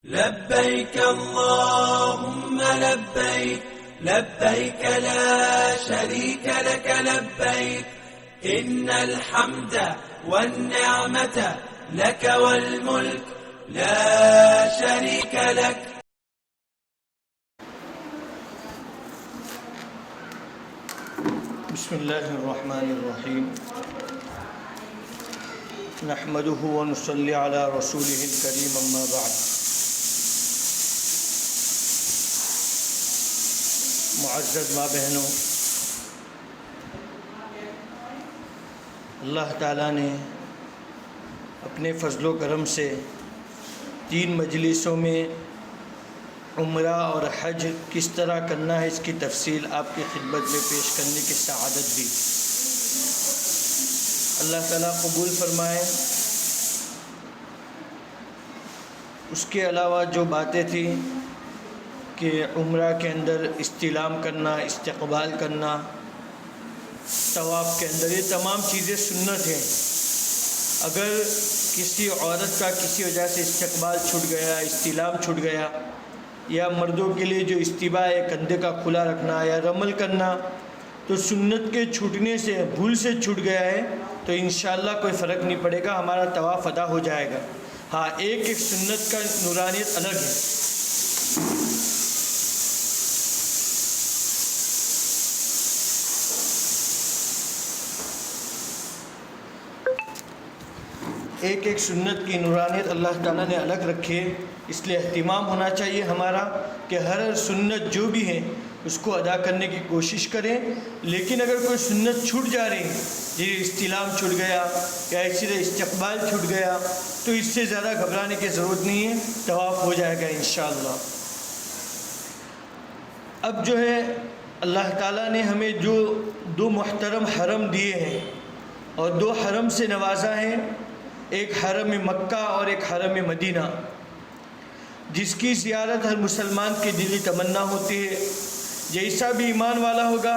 لبيك اللهم لبيك لبيك لا شريك لك لبيك إن الحمد والنعمة لك والملك لا شريك لك. بسم الله الرحمن الرحيم نحمده ونصلي على رسوله الكريم اما بعد. معزز ماں بہنوں، اللہ تعالیٰ نے اپنے فضل و کرم سے 3 مجلسوں میں عمرہ اور حج کس طرح کرنا ہے اس کی تفصیل آپ کی خدمت میں پیش کرنے کی سعادت دی. اللہ تعالیٰ قبول فرمائے. اس کے علاوہ جو باتیں تھیں کہ عمرہ کے اندر استلام کرنا، استقبال کرنا، طواف کے اندر، یہ تمام چیزیں سنت ہیں. اگر کسی عورت کا کسی وجہ سے استقبال چھوٹ گیا، استلام چھوٹ گیا، یا مردوں کے لیے جو استباء ہے کندھے کا کھلا رکھنا یا رمل کرنا، تو سنت کے چھوٹنے سے بھول سے چھوٹ گیا ہے تو انشاءاللہ کوئی فرق نہیں پڑے گا، ہمارا طواف ادا ہو جائے گا. ہاں، ایک سنت کا نورانیت الگ ہے. ایک سنت کی نورانیت اللہ تعالیٰ نے الگ رکھی ہے. اس لیے اہتمام ہونا چاہیے ہمارا کہ ہر سنت جو بھی ہے اس کو ادا کرنے کی کوشش کریں. لیکن اگر کوئی سنت چھوٹ جا رہی ہے، جیسے استلام چھوٹ گیا یا اسی طرح استقبال چھوٹ گیا، تو اس سے زیادہ گھبرانے کی ضرورت نہیں ہے، طواف ہو جائے گا انشاءاللہ. اب جو ہے اللہ تعالیٰ نے ہمیں جو 2 محترم حرم دیے ہیں اور 2 حرم سے نوازا ہے، ایک حرم مکہ اور ایک حرم مدینہ، جس کی زیارت ہر مسلمان کی دلی تمنا ہوتی ہے. جیسا بھی ایمان والا ہوگا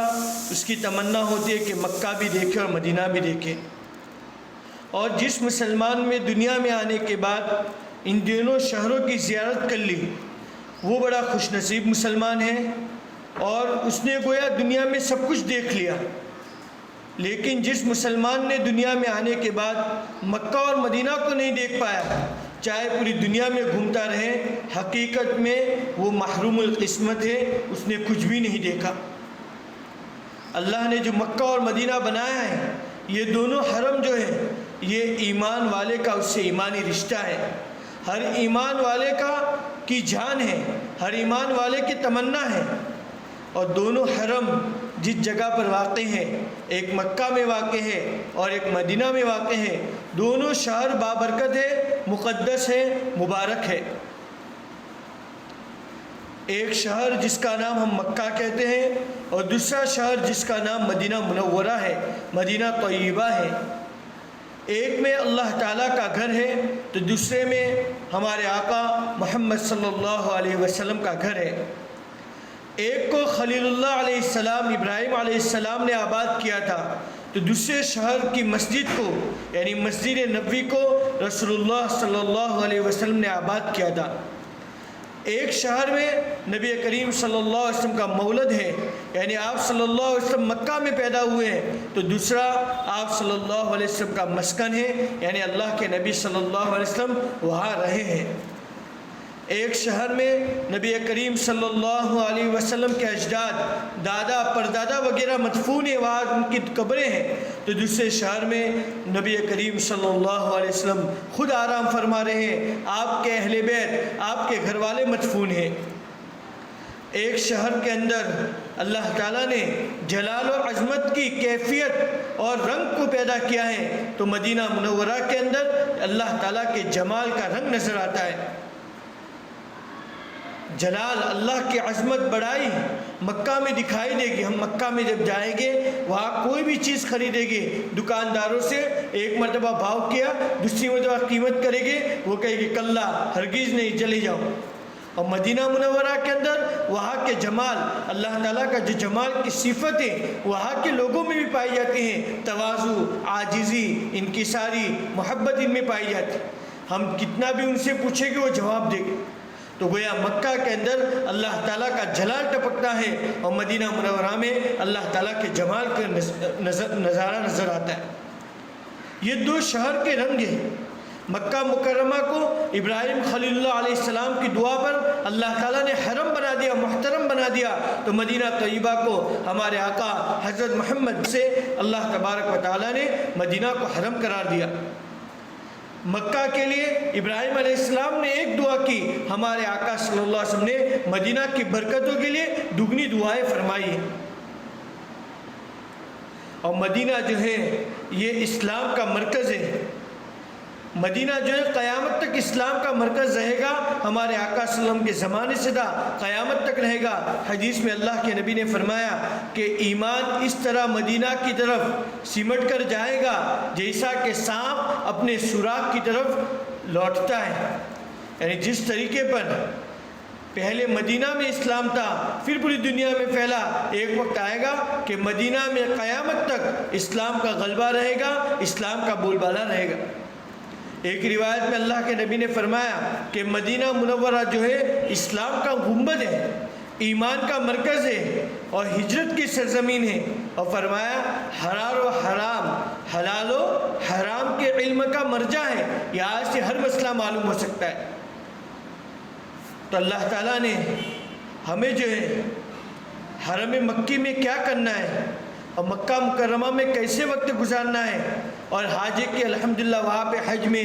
اس کی تمنا ہوتی ہے کہ مکہ بھی دیکھے اور مدینہ بھی دیکھے. اور جس مسلمان میں دنیا میں آنے کے بعد ان دونوں شہروں کی زیارت کر لی، وہ بڑا خوش نصیب مسلمان ہے، اور اس نے گویا دنیا میں سب کچھ دیکھ لیا. لیکن جس مسلمان نے دنیا میں آنے کے بعد مکہ اور مدینہ کو نہیں دیکھ پایا، چاہے پوری دنیا میں گھومتا رہے، حقیقت میں وہ محروم القسمت ہے، اس نے کچھ بھی نہیں دیکھا. اللہ نے جو مکہ اور مدینہ بنایا ہے، یہ دونوں حرم جو ہے، یہ ایمان والے کا اس سے ایمانی رشتہ ہے. ہر ایمان والے کی جان ہے، ہر ایمان والے کی تمنا ہے. اور دونوں حرم جس جگہ پر واقع ہے، ایک مکہ میں واقع ہے اور ایک مدینہ میں واقع ہے، دونوں شہر بابرکت ہے، مقدس ہے، مبارک ہے. ایک شہر جس کا نام ہم مکہ کہتے ہیں اور دوسرا شہر جس کا نام مدینہ منورہ ہے، مدینہ طیبہ ہے. ایک میں اللہ تعالیٰ کا گھر ہے تو دوسرے میں ہمارے آقا محمد صلی اللہ علیہ وسلم کا گھر ہے. ایک کو خلیل اللہ علیہ السلام، ابراہیم علیہ السلام نے آباد کیا تھا، تو دوسرے شہر کی مسجد کو یعنی مسجد نبوی کو رسول اللہ صلی اللہ علیہ وسلم نے آباد کیا تھا. ایک شہر میں نبی کریم صلی اللہ علیہ وسلم کا مولد ہے، یعنی آپ صلی اللہ علیہ وسلم مکہ میں پیدا ہوئے ہیں، تو دوسرا آپ صلی اللہ علیہ وسلم کا مسکن ہے، یعنی اللہ کے نبی صلی اللہ علیہ وسلم وہاں رہے ہیں. ایک شہر میں نبی کریم صلی اللہ علیہ وسلم کے اجداد، دادا پردادا وغیرہ مدفون ہیں، وہاں ان کی قبریں ہیں. تو دوسرے شہر میں نبی کریم صلی اللہ علیہ وسلم خود آرام فرما رہے ہیں، آپ کے اہل بیت، آپ کے گھر والے مدفون ہیں. ایک شہر کے اندر اللہ تعالیٰ نے جلال و عظمت کی کیفیت اور رنگ کو پیدا کیا ہے، تو مدینہ منورہ کے اندر اللہ تعالیٰ کے جمال کا رنگ نظر آتا ہے. جلال، اللہ کی عظمت بڑائی مکہ میں دکھائی دے گی. ہم مکہ میں جب جائیں گے، وہاں کوئی بھی چیز خریدیں گے، دکانداروں سے ایک مرتبہ بھاؤ کیا، دوسری مرتبہ قیمت کریں گے، وہ کہے گی کلا، ہرگز نہیں، چلے جاؤ. اور مدینہ منورہ کے اندر وہاں کے جمال، اللہ تعالیٰ کا جو جمال کی صفتیں وہاں کے لوگوں میں بھی پائی جاتی ہیں، تواضع، عاجزی، انکساری، محبت ان میں پائی جاتی. ہم کتنا بھی ان سے پوچھیں گے وہ جواب دیں گے. تو گویا مکہ کے اندر اللہ تعالیٰ کا جلال ٹپکتا ہے اور مدینہ منورہ میں اللہ تعالیٰ کے جمال کا نظارہ نظر آتا ہے۔ یہ دو شہر کے رنگ ہیں۔ مکہ مکرمہ کو ابراہیم خلیل اللہ علیہ السلام کی دعا پر اللہ تعالیٰ نے حرم بنا دیا، محترم بنا دیا، تو مدینہ طیبہ کو ہمارے آقا حضرت محمد سے اللہ تبارک و تعالیٰ نے مدینہ کو حرم قرار دیا۔ مکہ کے لیے ابراہیم علیہ السلام نے ایک دعا کی، ہمارے آقا صلی اللہ علیہ وسلم نے مدینہ کی برکتوں کے لیے دگنی دعائیں فرمائی ہیں۔ اور مدینہ جو ہے یہ اسلام کا مرکز ہے۔ مدینہ جو ہے قیامت تک اسلام کا مرکز رہے گا، ہمارے آقا صلی اللہ علیہ وسلم کے زمانے سے تھا، قیامت تک رہے گا۔ حدیث میں اللہ کے نبی نے فرمایا کہ ایمان اس طرح مدینہ کی طرف سمٹ کر جائے گا جیسا کہ سانپ اپنے سوراخ کی طرف لوٹتا ہے۔ یعنی جس طریقے پر پہلے مدینہ میں اسلام تھا، پھر پوری دنیا میں پھیلا، ایک وقت آئے گا کہ مدینہ میں قیامت تک اسلام کا غلبہ رہے گا، اسلام کا بول بالا رہے گا۔ ایک روایت میں اللہ کے نبی نے فرمایا کہ مدینہ منورہ جو ہے اسلام کا گنبد ہے، ایمان کا مرکز ہے اور ہجرت کی سرزمین ہے، اور فرمایا حلال و حرام، حلال و حرام کے علم کا مرجع ہے، یہاں سے ہر مسئلہ معلوم ہو سکتا ہے۔ تو اللہ تعالیٰ نے ہمیں جو ہے حرم مکی میں کیا کرنا ہے اور مکہ مکرمہ میں کیسے وقت گزارنا ہے، اور حاجی کے الحمدللہ وہاں پہ حج میں،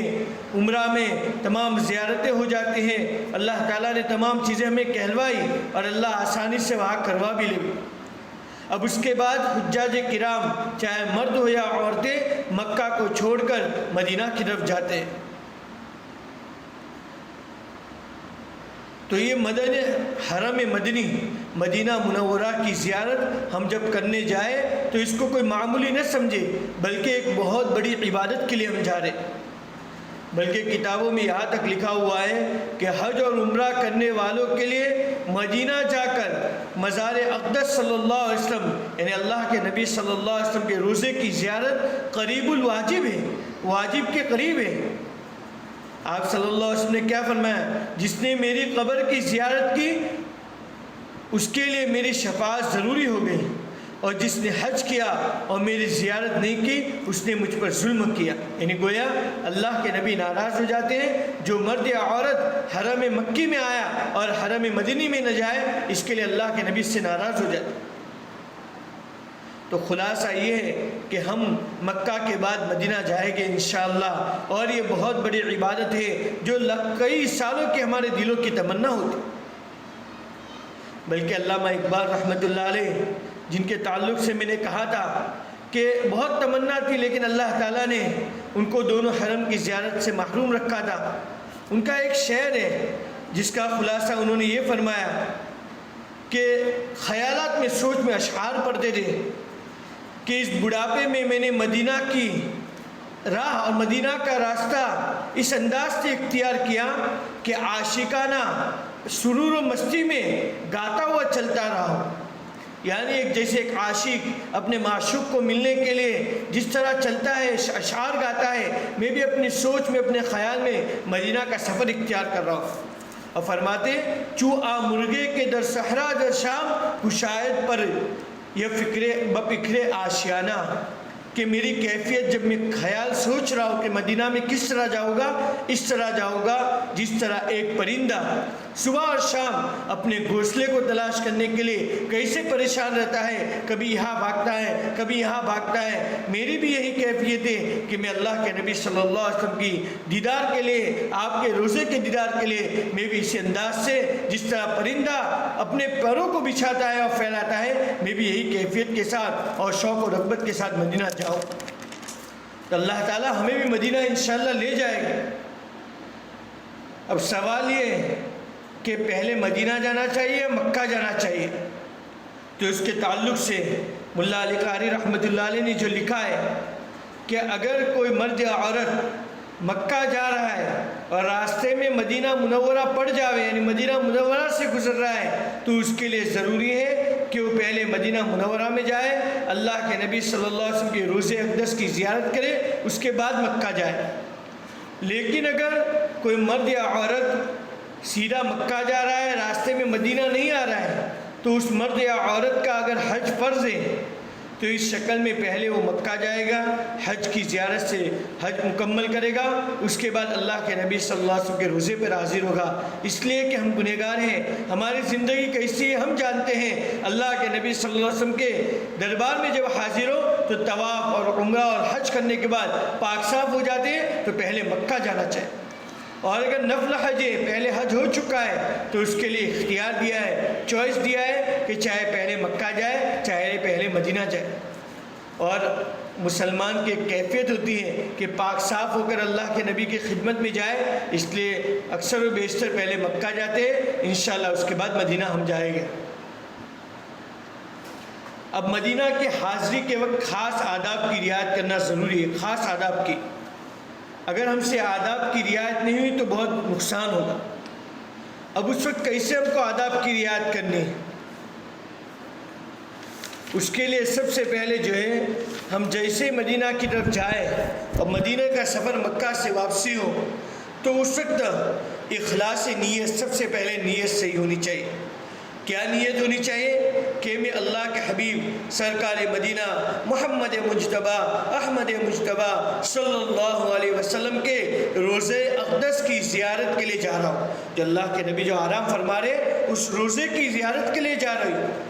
عمرہ میں تمام زیارتیں ہو جاتی ہیں، اللہ تعالیٰ نے تمام چیزیں ہمیں کہلوائی اور اللہ آسانی سے وہاں کروا بھی لے۔ اب اس کے بعد حجاج کرام چاہے مرد ہو یا عورتیں مکہ کو چھوڑ کر مدینہ کی طرف جاتے ہیں۔ تو یہ حرم مدنی مدینہ منورہ کی زیارت ہم جب کرنے جائیں تو اس کو کوئی معمولی نہ سمجھے، بلکہ ایک بہت بڑی عبادت کے لیے ہم جا رہے ہیں۔ بلکہ کتابوں میں یہاں تک لکھا ہوا ہے کہ حج اور عمرہ کرنے والوں کے لیے مدینہ جا کر مزار اقدس صلی اللہ علیہ وسلم یعنی اللہ کے نبی صلی اللہ علیہ وسلم کے روضے کی زیارت قریب الواجب ہے، واجب کے قریب ہے۔ آپ صلی اللہ علیہ وسلم نے کیا فرمایا؟ جس نے میری قبر کی زیارت کی اس کے لیے میری شفاعت ضروری ہو گئی، اور جس نے حج کیا اور میری زیارت نہیں کی اس نے مجھ پر ظلم کیا۔ یعنی گویا اللہ کے نبی ناراض ہو جاتے ہیں جو مرد یا عورت حرم مکی میں آیا اور حرم مدنی میں نہ جائے، اس کے لیے اللہ کے نبی سے ناراض ہو جاتے۔ تو خلاصہ یہ ہے کہ ہم مکہ کے بعد مدینہ جائیں گے انشاءاللہ، اور یہ بہت بڑی عبادت ہے جو کئی سالوں کے ہمارے دلوں کی تمنا ہوتی۔ بلکہ علامہ اقبال رحمۃ اللہ علیہ جن کے تعلق سے میں نے کہا تھا کہ بہت تمنا تھی لیکن اللہ تعالیٰ نے ان کو دونوں حرم کی زیارت سے محروم رکھا تھا، ان کا ایک شعر ہے جس کا خلاصہ انہوں نے یہ فرمایا کہ خیالات میں سوچ میں اشعار پڑھتے تھے کہ اس بڑھاپے میں نے مدینہ کی راہ اور مدینہ کا راستہ اس انداز سے اختیار کیا کہ عاشقانہ سرور و مستی میں گاتا ہوا چلتا رہا ہوں۔ یعنی ایک جیسے ایک عاشق اپنے معشوق کو ملنے کے لیے جس طرح چلتا ہے، اشعار گاتا ہے، میں بھی اپنی سوچ میں اپنے خیال میں مدینہ کا سفر اختیار کر رہا ہوں۔ اور فرماتے چو آ مرغے کے در صحرا در شام کشاید پر یہ فکرے بفکرے آشیانہ، کہ میری کیفیت جب میں خیال سوچ رہا ہوں کہ مدینہ میں کس طرح جاؤں گا، اس طرح جاؤں گا جس طرح ایک پرندہ صبح اور شام اپنے گھونسلے کو تلاش کرنے کے لیے کیسے پریشان رہتا ہے، کبھی یہاں بھاگتا ہے کبھی یہاں بھاگتا ہے۔ میری بھی یہی کیفیت ہے کہ میں اللہ کے نبی صلی اللہ علیہ وسلم کی دیدار کے لیے، آپ کے روزے کے دیدار کے لیے میں بھی اسی انداز سے جس طرح پرندہ اپنے پیروں کو بچھاتا ہے اور پھیلاتا ہے، میں بھی یہی کیفیت کے ساتھ اور شوق و رغبت کے ساتھ مدینہ جاؤں۔ تو اللہ تعالیٰ ہمیں بھی مدینہ انشاءاللہ لے جائے گا۔ اب سوال یہ ہے کہ پہلے مدینہ جانا چاہیے مکہ جانا چاہیے؟ تو اس کے تعلق سے ملا علی قاری رحمۃ اللہ علیہ نے جو لکھا ہے کہ اگر کوئی مرد یا عورت مکہ جا رہا ہے اور راستے میں مدینہ منورہ پڑ جاوے، یعنی مدینہ منورہ سے گزر رہا ہے، تو اس کے لیے ضروری ہے کہ وہ پہلے مدینہ منورہ میں جائے، اللہ کے نبی صلی اللہ علیہ وسلم کے روضے اقدس کی زیارت کرے، اس کے بعد مکہ جائے۔ لیکن اگر کوئی مرد یا عورت سیدھا مکہ جا رہا ہے، راستے میں مدینہ نہیں آ رہا ہے، تو اس مرد یا عورت کا اگر حج فرض ہے تو اس شکل میں پہلے وہ مکہ جائے گا، حج کی زیارت سے حج مکمل کرے گا، اس کے بعد اللہ کے نبی صلی اللہ علیہ وسلم کے روزے پر حاضر ہوگا۔ اس لیے کہ ہم گنہگار ہیں، ہماری زندگی کیسی ہے ہم جانتے ہیں۔ اللہ کے نبی صلی اللہ علیہ وسلم کے دربار میں جب حاضر ہو تو طواف اور عمرہ اور حج کرنے کے بعد پاک صاف ہو جاتے ہیں تو پہلے مکہ جانا چاہیے، اور اگر نفل حج ہے، پہلے حج ہو چکا ہے، تو اس کے لیے اختیار دیا ہے، چوائس دیا ہے کہ چاہے پہلے مکہ جائے چاہے پہلے مدینہ جائے۔ اور مسلمان کی کیفیت ہوتی ہے کہ پاک صاف ہو کر اللہ کے نبی کی خدمت میں جائے، اس لیے اکثر و بیشتر پہلے مکہ جاتے ہیں، انشاءاللہ اس کے بعد مدینہ ہم جائیں گے۔ اب مدینہ کے حاضری کے وقت خاص آداب کی رعایت کرنا ضروری ہے، خاص آداب کی۔ اگر ہم سے آداب کی رعایت نہیں ہوئی تو بہت نقصان ہوگا۔ اب اس وقت کیسے ہم کو آداب کی رعایت کرنی ہے؟ اس کے لیے سب سے پہلے جو ہے ہم جیسے مدینہ کی طرف جائیں اور مدینہ کا سفر مکہ سے واپسی ہو تو اس وقت اخلاص نیت، سب سے پہلے نیت صحیح ہونی چاہیے۔ کیا نیت ہونی چاہیے؟ کہ میں اللہ کے حبیب سرکار مدینہ محمد مجتبی احمد مجتبی صلی اللہ علیہ وسلم کے روزے اقدس کی زیارت کے لیے جا رہا ہوں۔ جو اللہ کے نبی جو آرام فرما رہے اس روزے کی زیارت کے لیے جا رہی ہوں،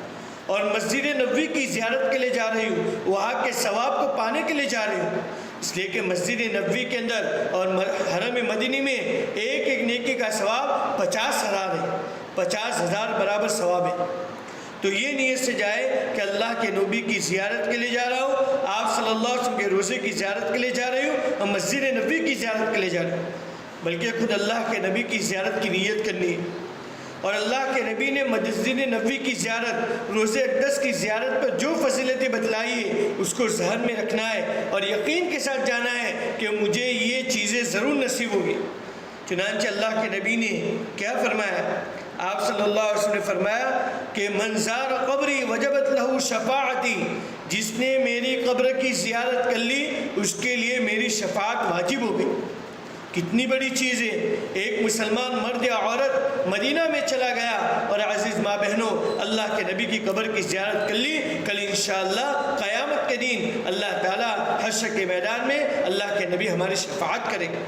اور مسجد نبوی کی زیارت کے لیے جا رہی ہوں، وہاں کے ثواب کو پانے کے لیے جا رہی ہوں۔ اس لیے کہ مسجد نبوی کے اندر اور حرم مدینی میں ایک ایک نیکی کا ثواب 50,000 ہے، 50,000 برابر ثواب ہے۔ تو یہ نیت سے جائے کہ اللہ کے نبی کی زیارت کے لیے جا رہا ہوں، آپ صلی اللہ علیہ وسلم کے روزے کی زیارت کے لیے جا رہی ہوں، اور مسجد نبوی کی زیارت کے لیے جا رہی ہوں، بلکہ خود اللہ کے نبی کی زیارت کی نیت کرنی ہے۔ اور اللہ کے نبی نے مسجد نبوی کی زیارت، روزے اقدس کی زیارت پر جو فضیلتیں بتلائی ہے اس کو ذہن میں رکھنا ہے اور یقین کے ساتھ جانا ہے کہ مجھے یہ چیزیں ضرور نصیب ہوگی۔ چنانچہ اللہ کے نبی نے کیا فرمایا؟ آپ صلی اللہ علیہ وسلم نے فرمایا کہ من زار قبری وجبت لہ شفاعتی، جس نے میری قبر کی زیارت کر لی اس کے لیے میری شفاعت واجب ہو گئی۔ کتنی بڑی چیز ہے! ایک مسلمان مرد یا عورت مدینہ میں چلا گیا اور عزیز ماں بہنوں اللہ کے نبی کی قبر کی زیارت کر لی، کل انشاءاللہ قیامت کے دن اللہ تعالیٰ حشر کے میدان میں اللہ کے نبی ہماری شفاعت کرے گا۔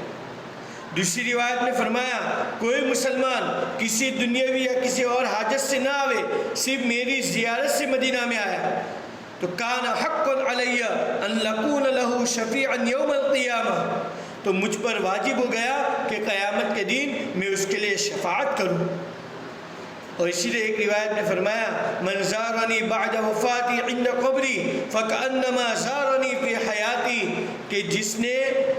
دوسری روایت میں فرمایا کوئی مسلمان کسی دنیاوی یا کسی اور حاجت سے نہ آوے، صرف میری زیارت سے مدینہ میں آیا تو کان حق علی ان لکون لہ شفیعا یوم القیامہ، تو مجھ پر واجب ہو گیا کہ قیامت کے دن میں اس کے لیے شفاعت کروں۔ اور اسی لیے ایک روایت میں فرمایا من زارنی بعد وفاتی عند قبری فکأنما زارنی فی حیاتی، کہ جس نے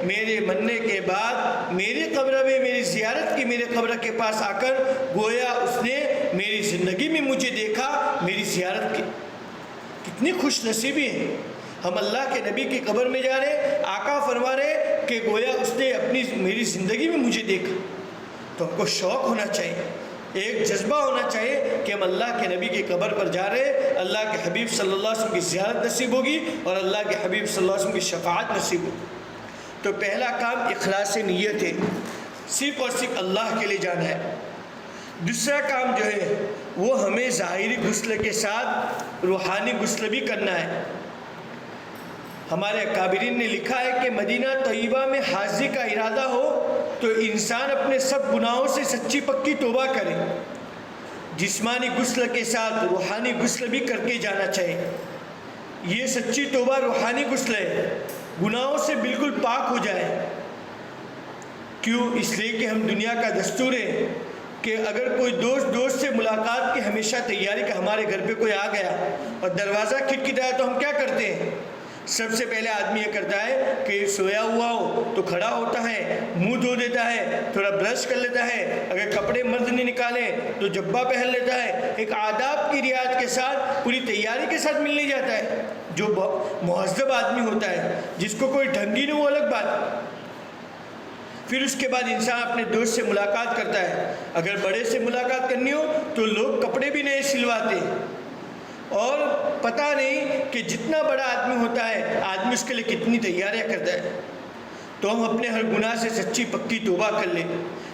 میرے مرنے کے بعد میری قبر میں میری زیارت کی، میرے قبر کے پاس آ کر گویا اس نے میری زندگی میں مجھے دیکھا، میری زیارت کی۔ کتنی خوش نصیبی ہے! ہم اللہ کے نبی کی قبر میں جا رہے، آقا فرما رہے کہ گویا اس نے میری زندگی میں مجھے دیکھا۔ تو ہم کو شوق ہونا چاہیے، ایک جذبہ ہونا چاہیے کہ ہم اللہ کے نبی کی قبر پر جا رہے، اللہ کے حبیب صلی اللہ علیہ وسلم کی زیارت نصیب ہوگی اور اللہ کے حبیب صلی اللہ علیہ وسلم کی شفاعت نصیب ہوگی۔ تو پہلا کام اخلاص نیت ہے، صرف اور صرف اللہ کے لیے جانا ہے۔ دوسرا کام جو ہے وہ ہمیں ظاہری غسل کے ساتھ روحانی غسل بھی کرنا ہے۔ ہمارے اکابرین نے لکھا ہے کہ مدینہ طیبہ میں حاضری کا ارادہ ہو تو انسان اپنے سب گناہوں سے سچی پکی توبہ کرے، جسمانی غسل کے ساتھ روحانی غسل بھی کر کے جانا چاہیے۔ یہ سچی توبہ روحانی غسل ہے، گناہوں سے بالکل پاک ہو جائے۔ کیوں؟ اس لیے کہ ہم دنیا کا دستور ہے کہ اگر کوئی دوست سے ملاقات کی ہمیشہ تیاری، کہ ہمارے گھر پہ کوئی آ گیا اور دروازہ کھٹکھٹایا تو ہم کیا کرتے ہیں؟ سب سے پہلے آدمی یہ کرتا ہے کہ سویا ہوا ہو تو کھڑا ہوتا ہے، منہ دھو دیتا ہے، تھوڑا برش کر لیتا ہے، اگر کپڑے مرد نے نکالے تو جبہ پہن لیتا ہے، ایک آداب کی رعایت کے ساتھ پوری تیاری کے ساتھ ملنے جاتا ہے۔ جو مہذب آدمی ہوتا ہے، جس کو کوئی ڈھنگی نہیں، وہ الگ بات۔ پھر اس کے بعد انسان اپنے دوست سے ملاقات کرتا ہے، اگر بڑے سے ملاقات کرنی ہو تو لوگ کپڑے بھی نئے سلواتے ہیں، اور پتہ نہیں کہ جتنا بڑا آدمی ہوتا ہے آدمی اس کے لیے کتنی تیاریاں کرتا ہے۔ تو ہم اپنے ہر گناہ سے سچی پکی توبہ کر لیں،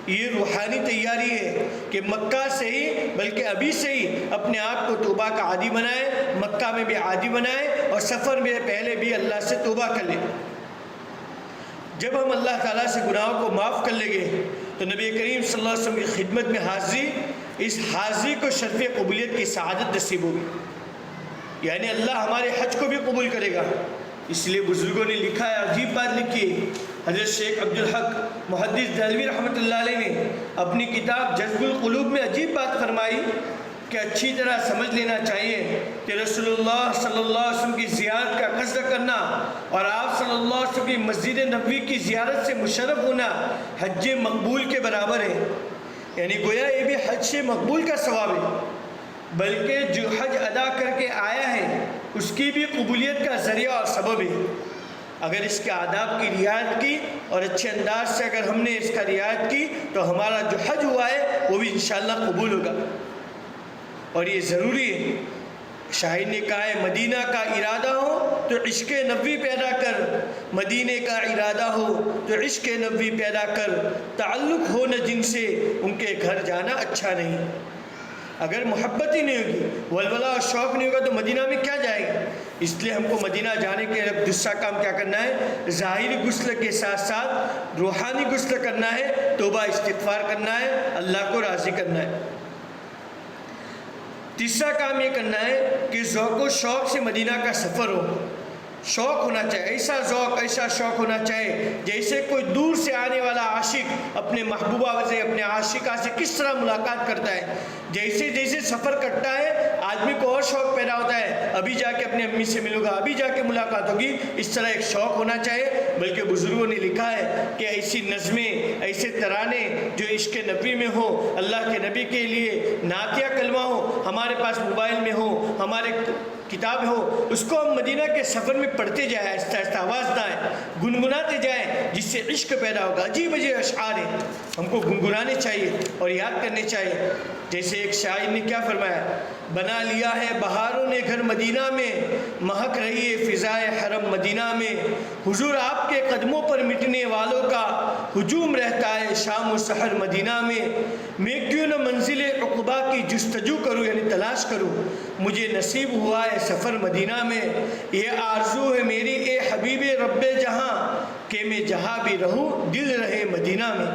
یہ روحانی تیاری ہے کہ مکہ سے ہی بلکہ ابھی سے ہی اپنے آپ کو توبہ کا عادی بنائے، مکہ میں بھی عادی بنائے اور سفر میں پہلے بھی اللہ سے توبہ کر لے۔ جب ہم اللہ تعالیٰ سے گناہوں کو معاف کر لیں گے تو نبی کریم صلی اللہ علیہ وسلم کی خدمت میں حاضری، اس حاضری کو شرف قبولیت کی سعادت نصیب ہوگی، یعنی اللہ ہمارے حج کو بھی قبول کرے گا۔ اس لیے بزرگوں نے لکھا ہے، عجیب بات لکھی ہے، حضرت شیخ عبدالحق محدث دہلوی رحمۃ اللہ علیہ نے اپنی کتاب جذب القلوب میں عجیب بات فرمائی کہ اچھی طرح سمجھ لینا چاہیے کہ رسول اللہ صلی اللہ علیہ وسلم کی زیارت کا قصد کرنا اور آپ صلی اللہ علیہ وسلم کی مسجد نبوی کی زیارت سے مشرف ہونا حج مقبول کے برابر ہے، یعنی گویا یہ بھی حج سے مقبول کا ثواب ہے، بلکہ جو حج ادا کر کے آیا ہے اس کی بھی قبولیت کا ذریعہ اور سبب ہے۔ اگر اس کے آداب کی رعایت کی اور اچھے انداز سے اگر ہم نے اس کا رعایت کی تو ہمارا جو حج ہوا ہے وہ بھی انشاءاللہ قبول ہوگا، اور یہ ضروری ہے۔ شاعر نے کہا ہے، مدینہ کا ارادہ ہو تو عشق نبوی پیدا کر، مدینے کا ارادہ ہو تو عشق نبوی پیدا کر، تعلق ہو نہ جن سے ان کے گھر جانا اچھا نہیں۔ اگر محبت ہی نہیں ہوگی، ولولہ اور شوق نہیں ہوگا تو مدینہ میں کیا جائے گا؟ اس لیے ہم کو مدینہ جانے کے لیے دوسرا کام کیا کرنا ہے؟ ظاہری غسل کے ساتھ ساتھ روحانی غسل کرنا ہے، توبہ استغفار کرنا ہے، اللہ کو راضی کرنا ہے۔ تیسرا کام یہ کرنا ہے کہ ذوق و شوق سے مدینہ کا سفر ہو، شوق ہونا چاہیے، ایسا ذوق ایسا شوق ہونا چاہیے جیسے کوئی دور سے آنے والا عاشق اپنے محبوبہ سے اپنے عاشقہ سے کس طرح ملاقات کرتا ہے، جیسے جیسے سفر کرتا ہے آدمی کو اور شوق پیدا ہوتا ہے، ابھی جا کے اپنے امی سے ملوں گا، ابھی جا کے ملاقات ہوگی، اس طرح ایک شوق ہونا چاہیے۔ بلکہ بزرگوں نے لکھا ہے کہ ایسی نظمیں، ایسے ترانے جو عشق نبی میں ہو، اللہ کے نبی کے لیے نعتیہ کلمہ ہو، ہمارے پاس موبائل میں ہو، ہمارے کتاب ہو، اس کو ہم مدینہ کے سفر میں پڑھتے جائیں، آہستہ آہستہ آواز نہ آئے، گنگناتے جائیں، جس سے عشق پیدا ہوگا۔ عجیب عجیب اشعار ہیں، ہم کو گنگنانے چاہیے اور یاد کرنے چاہیے۔ جیسے ایک شاعر نے کیا فرمایا، بنا لیا ہے بہاروں نے گھر مدینہ میں، مہک رہی ہے فضائے حرم مدینہ میں، حضور آپ کے قدموں پر مٹنے والوں کا ہجوم رہتا ہے شام و سحر مدینہ میں کیوں نہ منزل عقبہ کی جستجو کروں، یعنی تلاش کروں، مجھے نصیب ہوا ہے سفر مدینہ میں، یہ آرزو ہے میری اے حبیب رب جہاں کہ میں جہاں بھی رہوں دل رہے مدینہ میں۔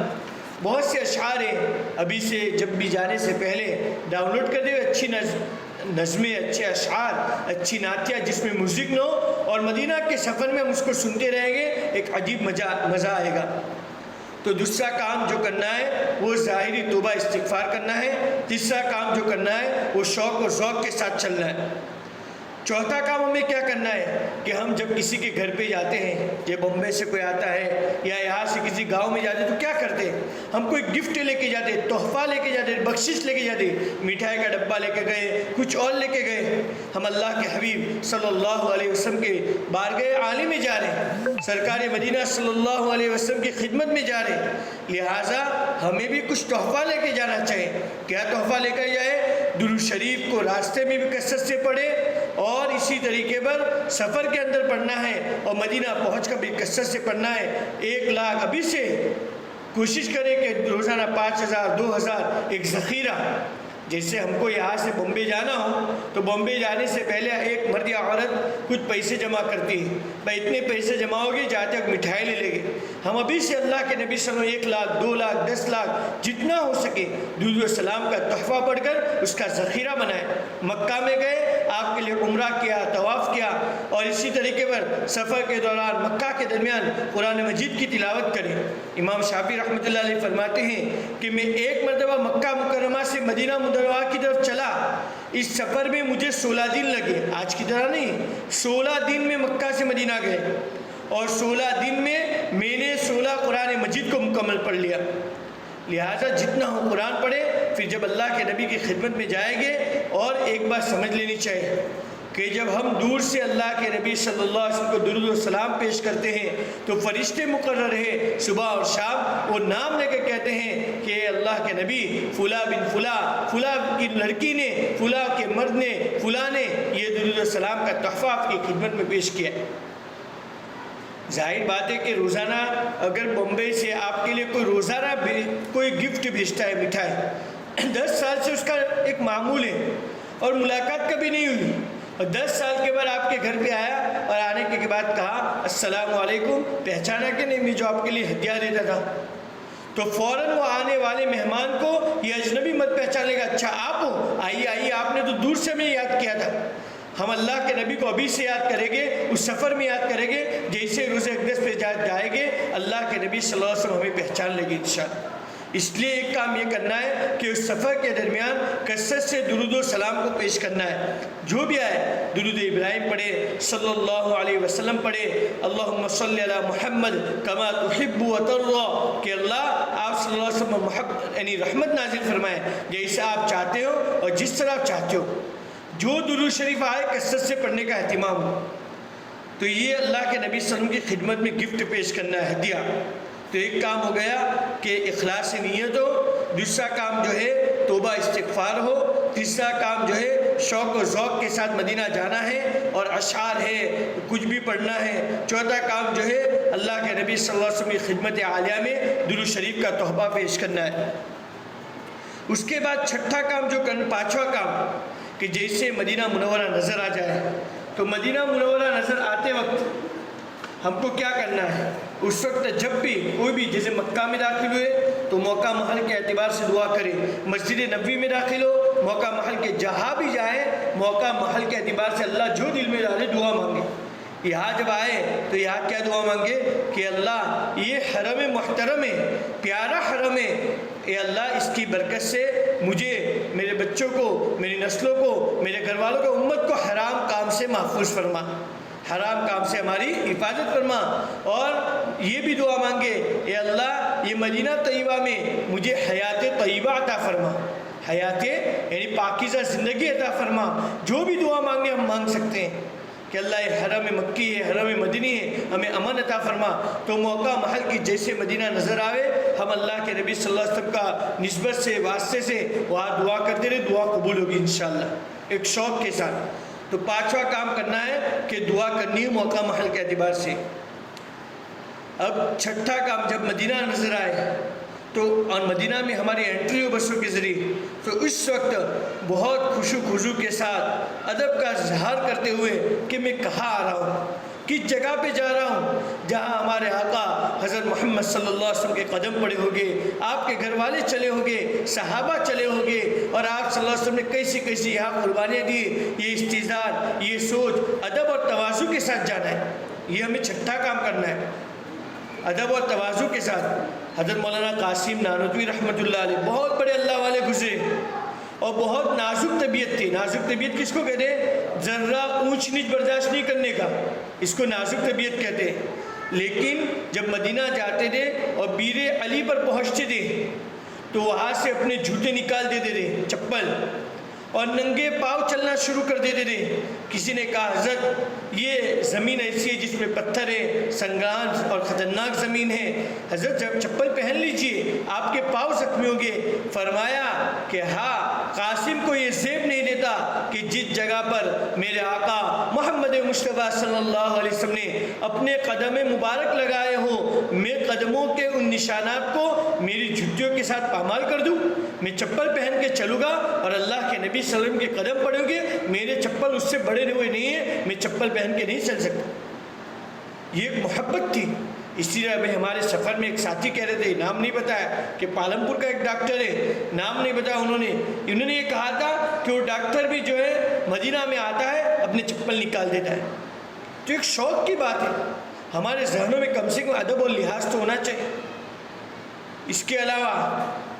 بہت سے اشعار ہیں، ابھی سے جب بھی جانے سے پہلے ڈاؤن لوڈ کر دے، اچھی نظمیں، اچھے اشعار، اچھی نعتیہ جس میں میوزک نہ ہو، اور مدینہ کے سفر میں ہم اس کو سنتے رہیں گے، ایک عجیب مزہ آئے گا۔ تو دوسرا کام جو کرنا ہے وہ ظاہری توبہ استغفار کرنا ہے، تیسرا کام جو کرنا ہے وہ شوق و ذوق کے ساتھ چلنا ہے۔ چوتھا کام ہمیں کیا کرنا ہے کہ ہم جب کسی کے گھر پہ جاتے ہیں، جب بمبے سے کوئی آتا ہے یا یہاں سے کسی گاؤں میں جاتے ہیں تو کیا کرتے ہیں؟ ہم کوئی گفٹ لے کے جاتے، تحفہ لے کے جاتے، بخشش لے کے جاتے، مٹھائی کا ڈبہ لے کے گئے، کچھ اور لے کے گئے۔ ہم اللہ کے حبیب صلی اللہ علیہ وسلم کے بارگاہ عالی میں جا رہے ہیں، سرکار مدینہ صلی اللہ علیہ وسلم کی خدمت میں جا رہے ہیں، لہٰذا ہمیں بھی کچھ تحفہ لے کے جانا چاہیے۔ کیا تحفہ لے کر جائے؟ درود شریف کو راستے میں بھی کثرت سے پڑھے، اور اسی طریقے پر سفر کے اندر پڑھنا ہے، اور مدینہ پہنچ کر بھی کثرت سے پڑھنا ہے۔ 1 لاکھ ابھی سے کوشش کریں کہ روزانہ 5000 2000 ایک ذخیرہ، جیسے ہم کو یہاں سے بمبے جانا ہو تو بمبے جانے سے پہلے ایک مرد یا عورت کچھ پیسے جمع کرتی ہے، بھائی اتنے پیسے جمع ہوگے جاتے وقت مٹھائی لے لیں گے۔ ہم ابھی سے اللہ کے نبی صلی اللہ علیہ وسلم 1 لاکھ 2 لاکھ 10 لاکھ جتنا ہو سکے درود و سلام کا تحفہ پڑھ کر اس کا ذخیرہ بنائیں۔ مکہ میں گئے، آپ کے لیے عمرہ کیا، طواف کیا، اور اسی طریقے پر سفر کے دوران مکہ کے درمیان قرآن مجید کی تلاوت کریں۔ امام شافعی رحمۃ اللہ علیہ فرماتے ہیں کہ میں ایک مرتبہ مکہ مکرمہ سے مدینہ منورہ کی طرف چلا، اس سفر میں مجھے 16 دن لگے، آج کی طرح نہیں، 16 دن میں مکہ سے مدینہ گئے، اور 16 دن میں نے 16 قرآن مجید کو مکمل پڑھ لیا۔ لہٰذا جتنا ہو قرآن پڑھے، پھر جب اللہ کے نبی کی خدمت میں جائیں گے، اور ایک بات سمجھ لینی چاہیے کہ جب ہم دور سے اللہ کے نبی صلی اللہ علیہ وسلم کو درود و سلام پیش کرتے ہیں تو فرشتے مقرر ہیں صبح اور شام، وہ نام لے کے کہتے ہیں کہ اللہ کے نبی فلاں بن فلاں، فلاں کی لڑکی نے، فلاں کے مرد نے، فلاں نے یہ درود و سلام کا تحفہ آپ کی خدمت میں پیش کیا۔ ظاہر بات ہے کہ روزانہ اگر بمبئی سے آپ کے لیے کوئی روزانہ کوئی گفٹ بھیجتا ہے مٹھائی، 10 سال سے اس کا ایک معمول ہے اور ملاقات کبھی نہیں ہوئی، اور 10 سال کے بعد آپ کے گھر پہ آیا اور آنے کے بعد کہا السلام علیکم، پہچانا کہ نہیں میں جو آپ کے لیے ہدیہ دیتا تھا، تو فوراً وہ آنے والے مہمان کو یہ اجنبی مت پہچان لے گا، اچھا آپ ہو، آئیے آئیے، آپ نے تو دور سے میں یاد کیا تھا۔ ہم اللہ کے نبی کو ابھی سے یاد کریں گے، اس سفر میں یاد کریں گے، جیسے روز اقدس پہ جائیں گے اللہ کے نبی صلی اللہ علیہ وسلم ہمیں پہچان لے گے انشاءاللہ۔ اس لیے ایک کام یہ کرنا ہے کہ اس سفر کے درمیان کثرت سے درود و سلام کو پیش کرنا ہے، جو بھی آئے درود ابراہیم پڑھے، صلی اللہ علیہ وسلم پڑھے، اللہم صلی علی محمد کما تحب و ترضی، کہ اللہ آپ صلی اللہ علیہ وسلم یعنی رحمت نازل فرمائے جیسے آپ چاہتے ہو اور جس طرح آپ چاہتے ہو، جو درود شریف آئے کثرت سے پڑھنے کا اہتمام ہو۔ تو یہ اللہ کے نبی صلی اللہ علیہ وسلم کی خدمت میں گفٹ پیش کرنا ہے، ہدیہ۔ تو ایک کام ہو گیا کہ اخلاص نیت ہو، دوسرا کام جو ہے توبہ استغفار ہو، تیسرا کام جو ہے شوق و ذوق کے ساتھ مدینہ جانا ہے اور اشعار ہے کچھ بھی پڑھنا ہے، چوتھا کام جو ہے اللہ کے نبی صلی اللہ علیہ وسلم کی خدمت عالیہ میں درود شریف کا تحفہ پیش کرنا ہے۔ اس کے بعد چھٹا کام جو کرنا، پانچواں کام، کہ جیسے مدینہ منورہ نظر آ جائے، تو مدینہ منورہ نظر آتے وقت ہم کو کیا کرنا ہے؟ اس وقت جب بھی کوئی بھی جیسے مکہ میں داخل ہوئے تو موقع محل کے اعتبار سے دعا کرے، مسجد نبوی میں داخل ہو موقع محل کے جہاں بھی جائے موقع محل کے اعتبار سے اللہ جو دل میں ڈالے دعا مانگے۔ یہاں جب آئے تو یہاں کیا دعا مانگے کہ اللہ یہ حرم محترم ہے، پیارا حرم ہے، اے اللہ اس کی برکت سے مجھے، میرے بچوں کو، میری نسلوں کو، میرے گھر والوں کو، امت کو حرام کام سے محفوظ فرما، حرام کام سے ہماری حفاظت فرما۔ اور یہ بھی دعا مانگے اے اللہ یہ مدینہ طیبہ میں مجھے حیات طیبہ عطا فرما، حیات یعنی پاکیزہ زندگی عطا فرما۔ جو بھی دعا مانگے ہم مانگ سکتے ہیں کہ اللہ یہ حرم مکی ہے، حرم مدنی ہے، ہمیں امن عطا فرما۔ تو موقع محل کی جیسے مدینہ نظر آوے ہم اللہ کے نبی صلی اللہ علیہ وسلم کا نسبت سے واسطے سے وہاں دعا کرتے رہے، دعا قبول ہوگی انشاءاللہ ایک شوق کے ساتھ۔ تو پانچواں کام کرنا ہے کہ دعا کرنی ہے موقع محل کے اعتبار سے۔ اب چھٹا کام، جب مدینہ نظر آئے تو اور مدینہ میں ہماری انٹری ہو بسوں کے ذریعے، تو اس وقت بہت خوشو خضو کے ساتھ ادب کا اظہار کرتے ہوئے کہ میں کہاں آ رہا ہوں، کس جگہ پہ جا رہا ہوں، جہاں ہمارے آقا حضرت محمد صلی اللہ علیہ وسلم کے قدم پڑے ہوگے، آپ کے گھر والے چلے ہوگے، صحابہ چلے ہوگے، اور آپ صلی اللہ علیہ وسلم نے کیسی کیسی یہاں قربانیاں دی۔ یہ استعداد، یہ سوچ، ادب اور تواضع کے ساتھ جانا ہے، یہ ہمیں چھٹا کام کرنا ہے، ادب اور تواضع کے ساتھ۔ حضرت مولانا قاسم نانوتوی رحمۃ اللہ علیہ بہت بڑے اللہ والے گزرے اور بہت نازک طبیعت تھی۔ نازک طبیعت کس کو کہتے ہیں؟ ذرہ اونچ نیچ برداشت نہیں کرنے کا، اس کو نازک طبیعت کہتے ہیں۔ لیکن جب مدینہ جاتے تھے اور بیر علی پر پہنچتے تھے تو وہاں سے اپنے جوتے نکال دیتے تھے، چپل، اور ننگے پاؤں چلنا شروع کر دیتے تھے۔ کسی نے کہا حضرت یہ زمین ایسی ہے جس میں پتھر ہے، سنگان اور خطرناک زمین ہے، حضرت جب چپل پہن لیجئے آپ کے پاؤں زخمی ہوں گے۔ فرمایا کہ ہاں، قاسم کو یہ زیب نہیں دیتا کہ جس جگہ پر میرے آقا محمد مصطفیٰ صلی اللہ علیہ وسلم نے اپنے قدم مبارک لگائے ہوں، میں قدموں کے ان نشانات کو میری جھٹیوں کے ساتھ پامال کر دوں؟ میں چپل پہن کے چلوں گا اور اللہ کے نبی صلی اللہ علیہ وسلم کے قدم پڑیں گے، میرے چپل اس سے بڑے ہوئے نہیں ہیں، میں چپل پہن کے نہیں چل سکتا۔ یہ ایک محبت تھی۔ اسی طرح میں ہمارے سفر میں ایک ساتھی کہہ رہے تھے، نام نہیں بتایا، کہ پالمپور کا ایک ڈاکٹر ہے، نام نہیں بتایا، انہوں نے یہ کہا تھا کہ وہ ڈاکٹر بھی جو ہے مدینہ میں آتا ہے اپنے چپل نکال دیتا ہے۔ تو ایک شوق کی بات ہے، ہمارے ذہنوں میں کم سے کم ادب اور لحاظ تو ہونا چاہیے۔ اس کے علاوہ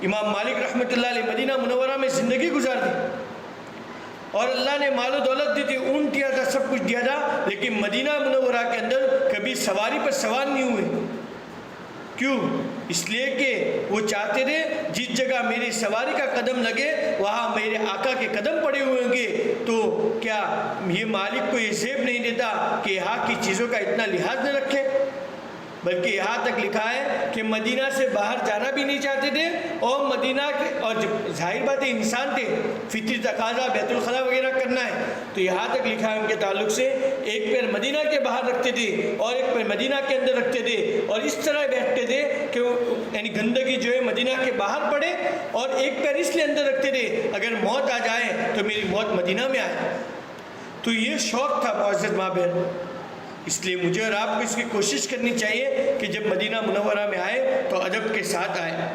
امام مالک رحمۃ اللہ علیہ مدینہ منورہ میں زندگی گزار دی اور اللہ نے مال و دولت دی تھی، اون دیا تھا، سب کچھ دیا تھا، لیکن مدینہ منورہ کے اندر کبھی سواری پر سوار نہیں ہوئے۔ کیوں؟ اس لیے کہ وہ چاہتے تھے جس جگہ میری سواری کا قدم لگے وہاں میرے آقا کے قدم پڑے ہوئے ہوں گے۔ تو کیا یہ مالک کو یہ زیب نہیں دیتا کہ یہاں کی چیزوں کا اتنا لحاظ نہ رکھے؟ بلکہ یہاں تک لکھا ہے کہ مدینہ سے باہر جانا بھی نہیں چاہتے تھے، اور مدینہ کے اور جب ظاہر بات ہے انسان تھے، فطری تقاضا بیت الخلا وغیرہ کرنا ہے، تو یہاں تک لکھا ہے ان کے تعلق سے ایک پیر مدینہ کے باہر رکھتے تھے اور ایک پیر مدینہ کے اندر رکھتے تھے، اور اس طرح بیٹھتے تھے کہ یعنی گندگی جو ہے مدینہ کے باہر پڑے، اور ایک پیر اس لیے اندر رکھتے تھے اگر موت آ جائے تو میری موت مدینہ میں آئے۔ تو یہ شوق تھا معزز ماں بہن، اس لیے مجھے اور آپ کو اس کی کوشش کرنی چاہیے کہ جب مدینہ منورہ میں آئے تو ادب کے ساتھ آئے۔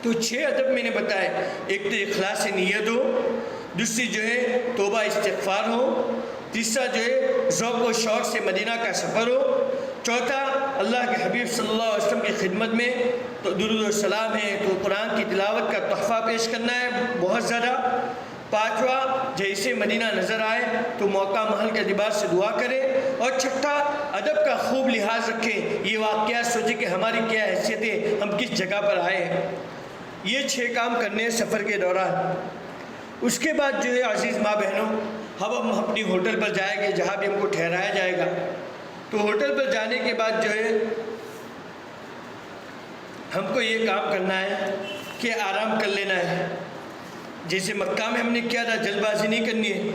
تو 6 ادب میں نے بتائے، ایک تو اخلاص نیت ہو، دوسری جو ہے توبہ استغفار ہو، تیسرا جو ہے ذوق و شوق سے مدینہ کا سفر ہو، چوتھا اللہ کے حبیب صلی اللہ علیہ وسلم کی خدمت میں تو درود و سلام ہے، تو قرآن کی تلاوت کا تحفہ پیش کرنا ہے بہت زیادہ، پانچواں جیسے مدینہ نظر آئے تو موقع محل کے اعتبار سے دعا کرے، اور چھٹا ادب کا خوب لحاظ رکھیں، یہ واقعات سوچیں کہ ہماری کیا حیثیت ہے، ہم کس جگہ پر آئے ہیں۔ یہ 6 کام کرنے ہیں سفر کے دوران۔ اس کے بعد جو ہے عزیز ماں بہنوں، ہم اپنی ہوٹل پر جائیں گے جہاں بھی ہم کو ٹھہرایا جائے گا، تو ہوٹل پر جانے کے بعد جو ہے ہم کو یہ کام کرنا ہے کہ آرام کر لینا ہے، جیسے مکہ میں ہم نے کیا تھا، جلد بازی نہیں کرنی ہے۔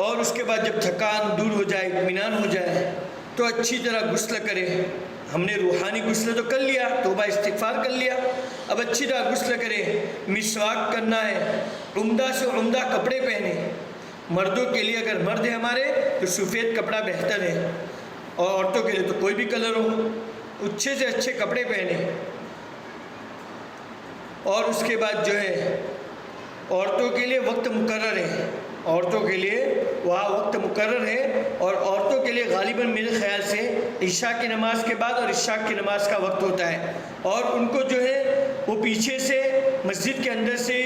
اور اس کے بعد جب تھکان دور ہو جائے، اطمینان ہو جائے، تو اچھی طرح غسل کرے۔ ہم نے روحانی غسل تو کر لیا، توبہ استغفار کر لیا، اب اچھی طرح غسل کرے، مسواک کرنا ہے، عمدہ سے عمدہ کپڑے پہنے۔ مردوں کے لیے اگر مرد ہیں ہمارے تو سفید کپڑا بہتر ہے، اور عورتوں کے لیے تو کوئی بھی کلر ہو، اچھے سے اچھے کپڑے پہنے۔ اور اس کے بعد جو ہے عورتوں کے لیے وقت مقرر ہے، عورتوں کے لیے وہاں وقت مقرر ہے، اور عورتوں کے لیے غالباً میرے خیال سے عشاء کی نماز کے بعد اور عشاء کی نماز کا وقت ہوتا ہے، اور ان کو جو ہے وہ پیچھے سے مسجد کے اندر سے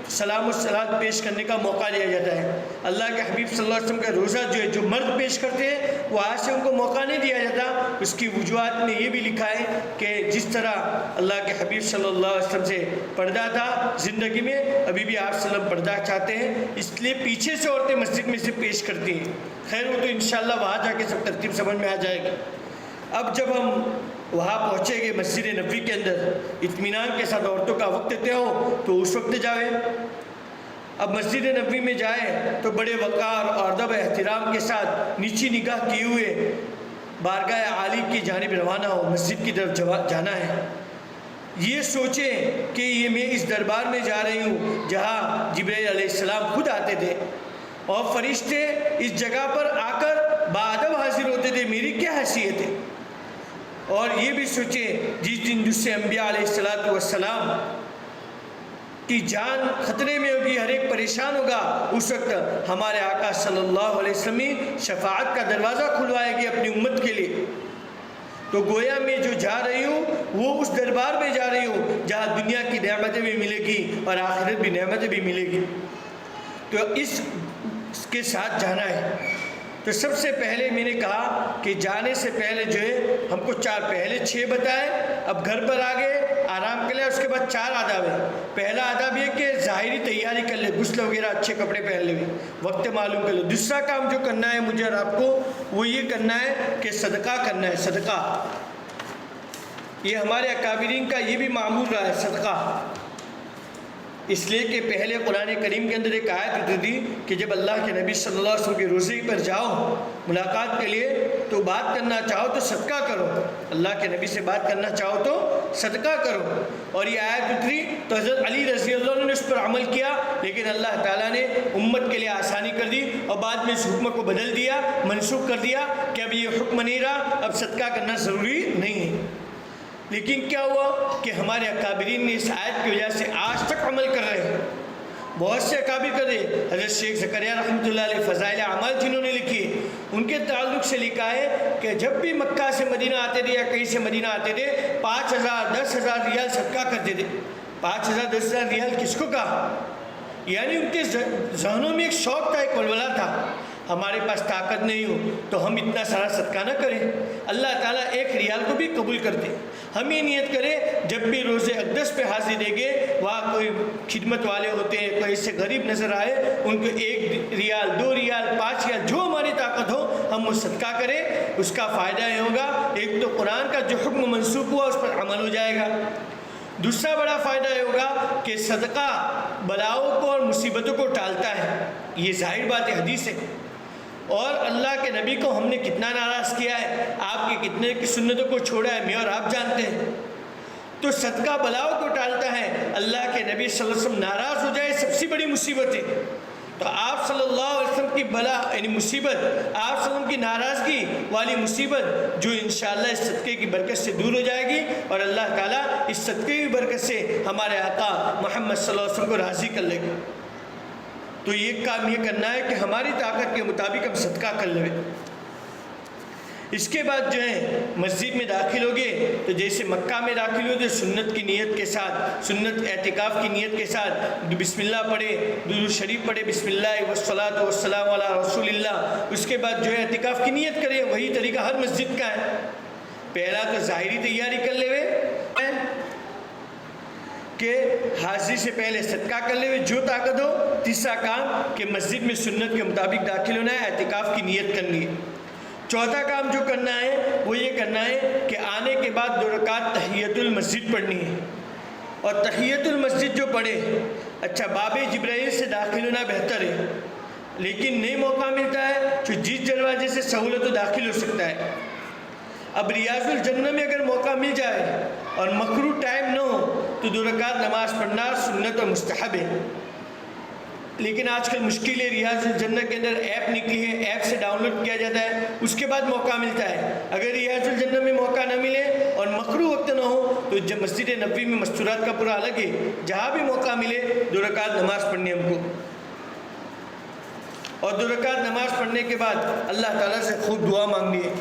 سلام و صلات پیش کرنے کا موقع دیا جاتا ہے۔ اللہ کے حبیب صلی اللہ علیہ وسلم کا روزہ جو ہے جو مرد پیش کرتے ہیں وہ آج سے ان کو موقع نہیں دیا جاتا۔ اس کی وجوہات میں یہ بھی لکھا ہے کہ جس طرح اللہ کے حبیب صلی اللہ علیہ وسلم سے پردہ تھا زندگی میں، ابھی بھی آپ صلی اللہ علیہ وسلم پردہ چاہتے ہیں، اس لیے پیچھے سے عورتیں مسجد میں سے پیش کرتی ہیں۔ خیر وہ تو انشاءاللہ وہاں جا کے سب ترتیب سمجھ میں آ جائے گی۔ اب جب ہم وہاں پہنچے گے مسجد نبوی کے اندر، اطمینان کے ساتھ عورتوں کا وقت طے ہو تو اس وقت جائے۔ اب مسجد نبوی میں جائے تو بڑے وقار اور ادب احترام کے ساتھ نیچی نگاہ کیے ہوئے بارگاہ عالی کی جانب روانہ ہو، مسجد کی طرف جانا ہے۔ یہ سوچیں کہ یہ میں اس دربار میں جا رہی ہوں جہاں جبرائیل علیہ السلام خود آتے تھے، اور فرشتے اس جگہ پر آ کر باادب حاضر ہوتے تھے، میری کیا حیثیت ہے۔ اور یہ بھی سوچیں جس دن جس سے انبیاء علیہ السلام کی جان خطرے میں ہوگی، ہر ایک پریشان ہوگا، اس وقت ہمارے آقا صلی اللہ علیہ وسلم شفاعت کا دروازہ کھلوائے گی اپنی امت کے لیے۔ تو گویا میں جو جا رہی ہوں وہ اس دربار میں جا رہی ہوں جہاں دنیا کی نعمتیں بھی ملے گی اور آخرت بھی نعمتیں بھی ملے گی، تو اس کے ساتھ جانا ہے۔ تو سب سے پہلے میں نے کہا کہ جانے سے پہلے جو ہے ہم کو پہلے 6 بتائے، اب گھر پر آگے آرام کر لیا، اس کے بعد 4 آداب ہیں۔ پہلا آداب یہ کہ ظاہری تیاری کر لے، غسل وغیرہ اچھے کپڑے پہن لے، وقت معلوم کر لے۔ دوسرا کام جو کرنا ہے مجھے اور آپ کو وہ یہ کرنا ہے کہ صدقہ کرنا ہے۔ صدقہ یہ ہمارے اکابرین کا یہ بھی معمول رہا ہے، صدقہ، اس لیے کہ پہلے قرآن کریم کے اندر ایک آیت ہوتی تھی کہ جب اللہ کے نبی صلی اللہ علیہ وسلم کے روزے پر جاؤ ملاقات کے لیے تو بات کرنا چاہو تو صدقہ کرو، اللہ کے نبی سے بات کرنا چاہو تو صدقہ کرو۔ اور یہ آیت اتری تو حضرت علی رضی اللہ عنہ نے اس پر عمل کیا، لیکن اللہ تعالیٰ نے امت کے لیے آسانی کر دی اور بعد میں اس حکم کو بدل دیا، منسوخ کر دیا کہ اب یہ حکم نہیں رہا، اب صدقہ کرنا ضروری نہیں ہے۔ لیکن کیا ہوا کہ ہمارے اکابرین نے اس آیت کی وجہ سے آج تک عمل کر رہے ہیں، بہت سے اکابر کر رہے۔ حضرت شیخ زکریہ رحمۃ اللہ علیہ فضائل اعمال جنہوں نے لکھی، ان کے تعلق سے لکھا ہے کہ جب بھی مکہ سے مدینہ آتے تھے یا کہیں سے مدینہ آتے تھے 5,000 10,000 ریال صدقہ کرتے تھے۔ 5,000 10,000 ریال کس کو کہا؟ یعنی ان کے ذہنوں میں ایک شوق تھا، ایک ولولہ تھا ہمارے پاس طاقت نہیں ہو تو ہم اتنا سارا صدقہ نہ کریں. اللہ تعالیٰ 1 ریال کو بھی قبول کرتے. ہم یہ نیت کریں جب بھی روز اقدس پہ حاضری دیں گے, وہاں کوئی خدمت والے ہوتے ہیں, کوئی ایسے غریب نظر آئے, ان کو 1 ریال 2 ریال 5 ریال جو ہماری طاقت ہو ہم وہ صدقہ کریں. اس کا فائدہ یہ ہوگا, ایک تو قرآن کا جو حکم منسوخ ہوا اس پر عمل ہو جائے گا. دوسرا بڑا فائدہ یہ ہوگا کہ صدقہ بلاؤں کو اور مصیبتوں کو ٹالتا ہے. یہ ظاہر بات ہے, حدیث ہے. اور اللہ کے نبی کو ہم نے کتنا ناراض کیا ہے, آپ کی کتنے کی سنتوں کو چھوڑا ہے, میں اور آپ جانتے ہیں. تو صدقہ بلاؤں کو ٹالتا ہے. اللہ کے نبی صلی اللہ علیہ وسلم ناراض ہو جائے سب سے بڑی مصیبت ہے. تو آپ صلی اللہ علیہ وسلم کی بلا یعنی مصیبت, آپ صلی اللہ علیہ وسلم کی ناراضگی والی مصیبت جو انشاءاللہ اس صدقے کی برکت سے دور ہو جائے گی, اور اللہ تعالیٰ اس صدقے کی برکت سے ہمارے آقا محمد صلی اللہ علیہ وسلم کو راضی کر لے گا. تو یہ کام یہ کرنا ہے کہ ہماری طاقت کے مطابق ہم صدقہ کر لیں. اس کے بعد جو ہے مسجد میں داخل ہوگے تو جیسے مکہ میں داخل ہوگے سنت کی نیت کے ساتھ, سنت اعتکاف کی نیت کے ساتھ بسم اللہ پڑھے, درود شریف پڑھے, بسم اللہ والصلاۃ والسلام علی رسول اللہ. اس کے بعد جو ہے اعتکاف کی نیت کرے. وہی طریقہ ہر مسجد کا ہے. پہلا تو ظاہری تیاری کر لے ہوئے کہ حاضری سے پہلے صدقہ کر لے ہوئے جو طاقت ہو. تیسرا کام کہ مسجد میں سنت کے مطابق داخل ہونا ہے, اعتکاف کی نیت کرنی ہے. چوتھا کام جو کرنا ہے وہ یہ کرنا ہے کہ آنے کے بعد 2 رکعت تحیۃ المسجد پڑھنی ہے. اور تحیۃ المسجد جو پڑھے, اچھا باب جبرائیل سے داخل ہونا بہتر ہے, لیکن نہیں موقع ملتا ہے تو جس دروازے سے سہولت ہو داخل ہو سکتا ہے. اب ریاض الجنہ میں اگر موقع مل جائے اور مکروہ ٹائم نہ ہو تو 2 رکعت نماز پڑھنا سنت اور مستحب ہے. لیکن آج کل مشکل ہے, ریاض الجنہ کے اندر ایپ نکلی ہے, ایپ سے ڈاؤن لوڈ کیا جاتا ہے, اس کے بعد موقع ملتا ہے. اگر ریاض الجنہ میں موقع نہ ملے اور مکروہ وقت نہ ہو تو جب مسجد نبوی میں مستورات کا پورا الگ ہے, جہاں بھی موقع ملے 2 رکعت نماز پڑھنی ہم کو. اور 2 رکعت نماز پڑھنے کے بعد اللہ تعالیٰ سے خوب دعا مانگنی ہے,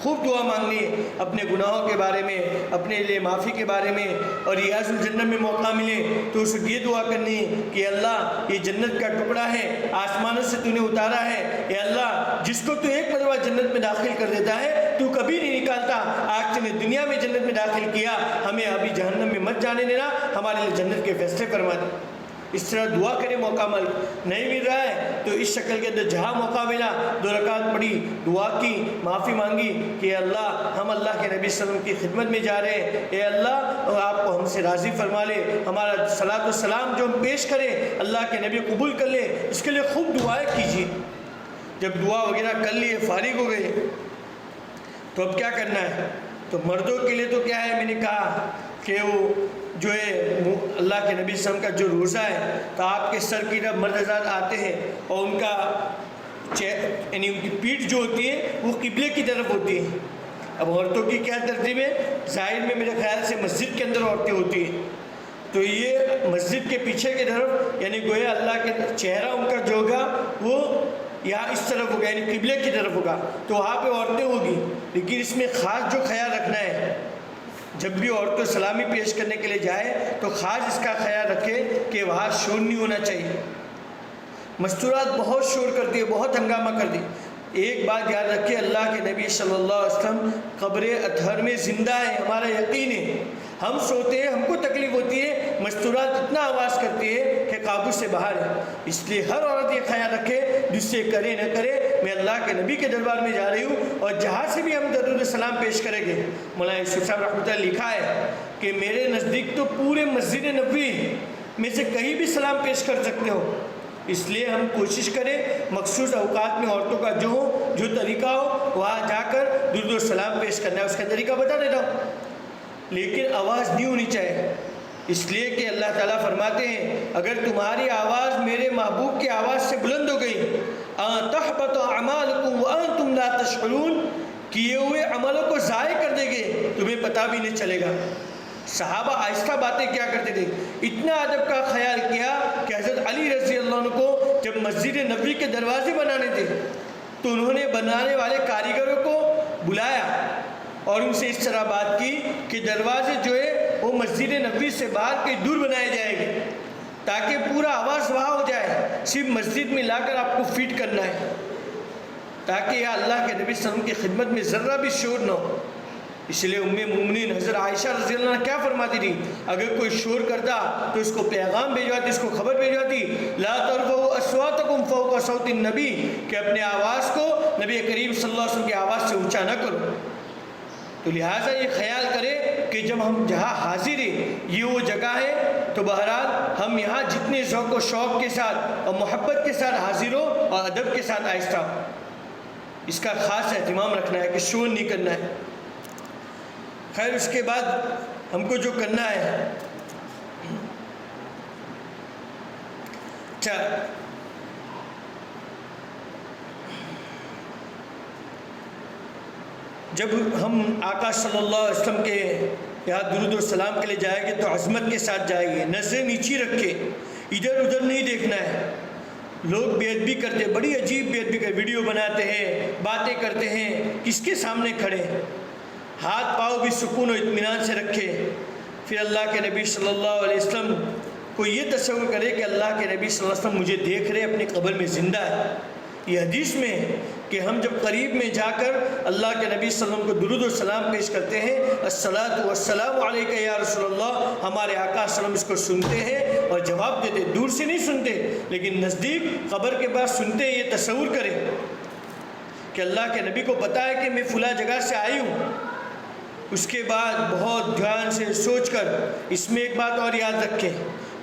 خوب دعا مانگنی ہے اپنے گناہوں کے بارے میں, اپنے لیے معافی کے بارے میں. اور ریاض الجنہ میں موقع ملے تو اس کو یہ دعا کرنی ہے کہ اللہ یہ جنت کا ٹکڑا ہے, آسمانوں سے تو نے اتارا ہے, اے اللہ جس کو تو ایک مرتبہ جنت میں داخل کر دیتا ہے تو کبھی نہیں نکالتا. آج تو نے دنیا میں جنت میں داخل کیا, ہمیں ابھی جہنم میں مت جانے دینا, ہمارے لیے جنت کے فیصلے فرما دے. اس طرح دعا کرے. موقع نہیں مل رہا ہے تو اس شکل کے اندر جہاں موقع ملا 2 رکعت پڑھی, دعا کی, معافی مانگی کہ اللہ ہم اللہ کے نبی صلی اللہ علیہ وسلم کی خدمت میں جا رہے ہیں, اے اللہ آپ کو ہم سے راضی فرما لے, ہمارا صلاۃ و سلام جو ہم پیش کریں اللہ کے نبی قبول کر لے. اس کے لیے خوب دعائیں کیجیے. جب دعا وغیرہ کر لیے, فارغ ہو گئے, تو اب کیا کرنا ہے. تو مردوں کے لیے تو کیا ہے, میں نے کہا کہ وہ جو ہے اللہ کے نبی صلی اللہ علیہ وسلم کا جو روزہ ہے تو آپ کے سر کی طرف مرد حضرات آتے ہیں اور ان کا یعنی ان کی پیٹھ جو ہوتی ہے وہ قبلے کی طرف ہوتی ہے. اب عورتوں کی کیا ترتیب ہے, ظاہر میں میرے خیال سے مسجد کے اندر عورتیں ہوتی ہیں تو یہ مسجد کے پیچھے کی طرف یعنی گویا اللہ کے چہرہ ان کا جو ہوگا وہ یہاں اس طرف ہوگا یعنی قبلے کی طرف ہوگا, تو وہاں پہ عورتیں ہوگی. لیکن اس میں خاص جو خیال رکھنا ہے, جب بھی عورتوں سلامی پیش کرنے کے لیے جائے تو خاص اس کا خیال رکھے کہ وہاں شور نہیں ہونا چاہیے. مستورات بہت شور کرتی ہے, بہت ہنگامہ کرتی. ایک بات یاد رکھے, اللہ کے نبی صلی اللہ علیہ وسلم قبر اطہر میں زندہ ہے, ہمارا یقین ہے. ہم سوتے ہیں, ہم کو تکلیف ہوتی ہے, مستورات اتنا آواز کرتی ہے کہ قابو سے باہر ہے. اس لیے ہر عورت یہ خیال رکھے جس سے کرے نہ کرے میں اللہ کے نبی کے دربار میں جا رہی ہوں, اور جہاں سے بھی ہم درود سلام پیش کریں گے. مولانا یوسف صاحب رحمۃ اللہ لکھا ہے کہ میرے نزدیک تو پورے مسجد نبوی میں سے کہیں بھی سلام پیش کر سکتے ہو. اس لیے ہم کوشش کریں مخصوص اوقات میں عورتوں کا جو طریقہ ہو وہاں جا کر درود و سلام پیش کرنا ہے. اس کا طریقہ بتا دیتا ہوں, لیکن آواز نہیں ہونی چاہیے. اس لیے کہ اللہ تعالیٰ فرماتے ہیں اگر تمہاری آواز میرے محبوب کی آواز سے بلند ہو گئی, تحبط اعمالکم وانتم لا تشعرون, کیے ہوئے عملوں کو ضائع کر دے گے, تمہیں پتہ بھی نہیں چلے گا. صحابہ آہستہ باتیں کیا کرتے تھے, اتنا ادب کا خیال کیا کہ حضرت علی رضی اللہ عنہ کو جب مسجد نبوی کے دروازے بنانے تھے تو انہوں نے بنانے والے کاریگروں کو بلایا اور ان سے اس طرح بات کی کہ دروازے جو ہے وہ مسجد نبوی سے باہر کہیں دور بنائے جائیں گے تاکہ پورا آواز وہاں ہو جائے, صرف مسجد میں لا کر آپ کو فٹ کرنا ہے. تاکہ یا اللہ کے نبی صلی اللہ علیہ وسلم کی خدمت میں ذرہ بھی شور نہ ہو۔ اس لیے ام مومنین حضرت عائشہ رضی اللہ عنہ کیا فرماتی تھی؟ اگر کوئی شور کرتا تو اس کو پیغام بھیجواتی، اس کو خبر بھیجواتی، لا ترفعوا اصواتکم فوق صوت النبی، کہ اپنے آواز کو نبی کریم صلی اللہ علیہ وسلم کی آواز سے اونچا نہ کرو۔ تو لہٰذا یہ خیال کرے کہ جب ہم جہاں حاضر ہیں یہ وہ جگہ ہے، تو بہرحال ہم یہاں جتنے ذوق و شوق کے ساتھ اور محبت کے ساتھ حاضر ہو اور ادب کے ساتھ آہستہ ہو، اس کا خاص اہتمام رکھنا ہے کہ شور نہیں کرنا ہے۔ خیر اس کے بعد ہم کو جو کرنا ہے، اچھا جب ہم آقا صلی اللہ علیہ وسلم کے یہاں درود و سلام کے لیے جائیں گے تو عظمت کے ساتھ جائیں گے، نظریں نیچی رکھ کے، ادھر ادھر نہیں دیکھنا ہے۔ لوگ بے ادبی کرتے، بڑی عجیب بے ادبی کرتے، ویڈیو بناتے ہیں، باتیں کرتے ہیں، کس کے سامنے کھڑے، ہاتھ پاؤں بھی سکون و اطمینان سے رکھے۔ پھر اللہ کے نبی صلی اللہ علیہ وسلم کو یہ تصور کرے کہ اللہ کے نبی صلی اللہ علیہ وسلم مجھے دیکھ رہے، اپنی قبر میں زندہ ہے۔ یہ حدیث میں ہے کہ ہم جب قریب میں جا کر اللہ کے نبی صلی اللہ علیہ وسلم کو درود و سلام پیش کرتے ہیں، الصلاۃ والسلام علیک یا رسول اللہ، ہمارے آقا صلی اللہ علیہ وسلم اس کو سنتے ہیں اور جواب دیتے، دور سے نہیں سنتے لیکن نزدیک قبر کے پاس سنتے ہیں۔ یہ تصور کریں کہ اللہ کے نبی کو پتہ ہے کہ میں فلاں جگہ سے آئی ہوں۔ اس کے بعد بہت دھیان سے سوچ کر اس میں ایک بات اور یاد رکھیں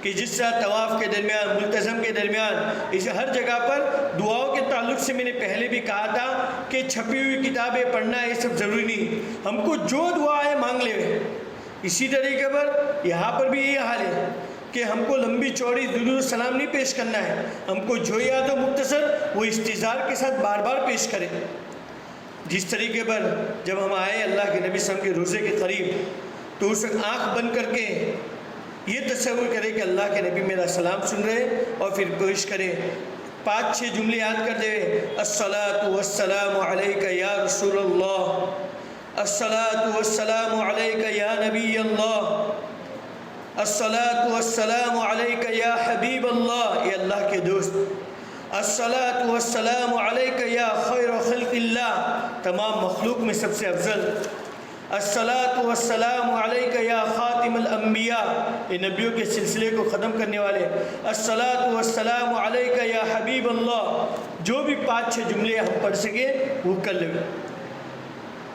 کہ جس طرح طواف کے درمیان، ملتزم کے درمیان، اسے ہر جگہ پر دعاؤں کے تعلق سے میں نے پہلے بھی کہا تھا کہ چھپی ہوئی کتابیں پڑھنا یہ سب ضروری نہیں، ہم کو جو دعا ہے مانگ لے۔ اسی طریقے پر یہاں پر بھی یہ حال ہے کہ ہم کو لمبی چوڑی درود و سلام نہیں پیش کرنا ہے، ہم کو جو یاد ہو مختصر وہ استظہار کے ساتھ بار بار پیش کریں۔ جس طریقے پر جب ہم آئے اللہ کے نبی صلی اللہ علیہ وسلم کے روزے کے قریب تو اس وقت آنکھ بند کر کے یہ تصور کرے کہ اللہ کے نبی میرا سلام سن رہے اور پھر پیش کرے، 5-6 جملے یاد کر دے، الصلاۃ والسلام علیک یا رسول اللہ، الصلاۃ والسلام علیک یا نبی اللہ، الصلاۃ والسلام علیک یا حبیب اللہ، یہ اللہ کے دوست، الصلاۃ والسلام علیک یا خیر خلق اللہ، تمام مخلوق میں سب سے افضل، الصلاۃ والسلام علیک یا خاتم الانبیاء، یہ نبیوں کے سلسلے کو ختم کرنے والے، الصلاۃ والسلام علیک یا حبیب اللہ، جو بھی 5-6 جملے ہم پڑھ سکیں وہ کر لیں۔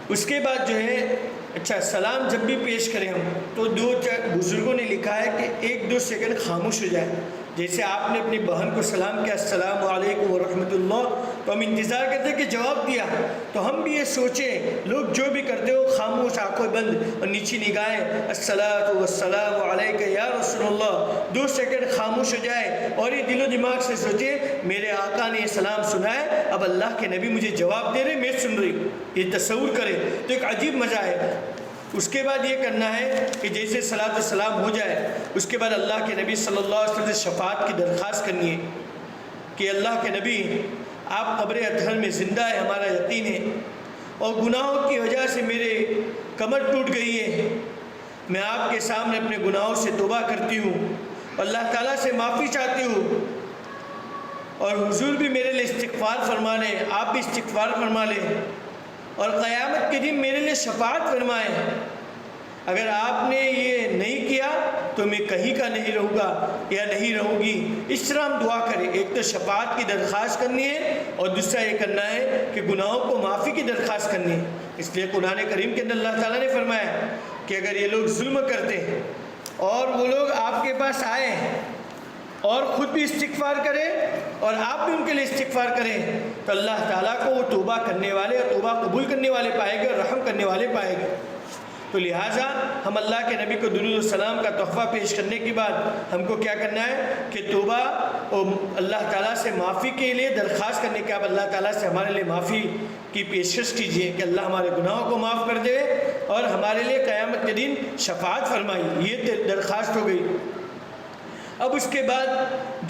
اس کے بعد جو ہے اچھا سلام جب بھی پیش کریں ہم تو 2-4 بزرگوں نے لکھا ہے کہ 1-2 سیکنڈ خاموش ہو جائے۔ جیسے آپ نے اپنی بہن کو سلام کیا السلام علیکم ورحمۃ اللہ، تو ہم انتظار کرتے ہیں کہ جواب دیا، تو ہم بھی یہ سوچیں لوگ جو بھی کرتے ہو خاموش، آنکھیں بند اور نیچی نگاہیں، الصلاۃ والسلام علیک یا رسول اللہ، 2 سیکنڈ خاموش ہو جائے اور یہ دل و دماغ سے سوچے میرے آقا نے یہ سلام سنا ہے، اب اللہ کے نبی مجھے جواب دے رہے، میں سن رہی ہوں، یہ تصور کرے تو ایک عجیب مزہ ہے۔ اس کے بعد یہ کرنا ہے کہ جیسے صلاۃ و سلام ہو جائے اس کے بعد اللہ کے نبی صلی اللہ علیہ وسلم سے شفاعت کی درخواست کرنی ہے کہ اللہ کے نبی آپ قبر اطہر میں زندہ ہے، ہمارا یقین ہے، اور گناہوں کی وجہ سے میرے کمر ٹوٹ گئی ہے، میں آپ کے سامنے اپنے گناہوں سے توبہ کرتی ہوں، اللہ تعالیٰ سے معافی چاہتی ہوں، اور حضور بھی میرے لیے استغفار فرما لیں، آپ بھی استغفار فرما لیں، اور قیامت کے دن میرے لیے شفاعت فرمائیں۔ اگر آپ نے یہ نہیں کیا تو میں کہیں کا نہیں رہوں گا یا نہیں رہوں گی۔ اس طرح ہم دعا کریں، ایک تو شفاعت کی درخواست کرنی ہے اور دوسرا یہ کرنا ہے کہ گناہوں کو معافی کی درخواست کرنی ہے۔ اس لیے قرآن کریم کے اندر اللہ تعالیٰ نے فرمایا کہ اگر یہ لوگ ظلم کرتے ہیں اور وہ لوگ آپ کے پاس آئے ہیں اور خود بھی استغفار کریں اور آپ بھی ان کے لیے استغفار کریں تو اللہ تعالیٰ کو وہ توبہ کرنے والے اور توبہ قبول کرنے والے پائے گے اور رحم کرنے والے پائے گے۔ تو لہٰذا ہم اللہ کے نبی کو درود و سلام کا تحفہ پیش کرنے کے بعد ہم کو کیا کرنا ہے کہ توبہ اور اللہ تعالیٰ سے معافی کے لیے درخواست کرنے کے، اب اللہ تعالیٰ سے ہمارے لیے معافی کی پیشکش کیجیے کہ اللہ ہمارے گناہوں کو معاف کر دے اور ہمارے لیے قیامت کے دن شفاعت فرمائی، یہ درخواست ہو گئی۔ اب اس کے بعد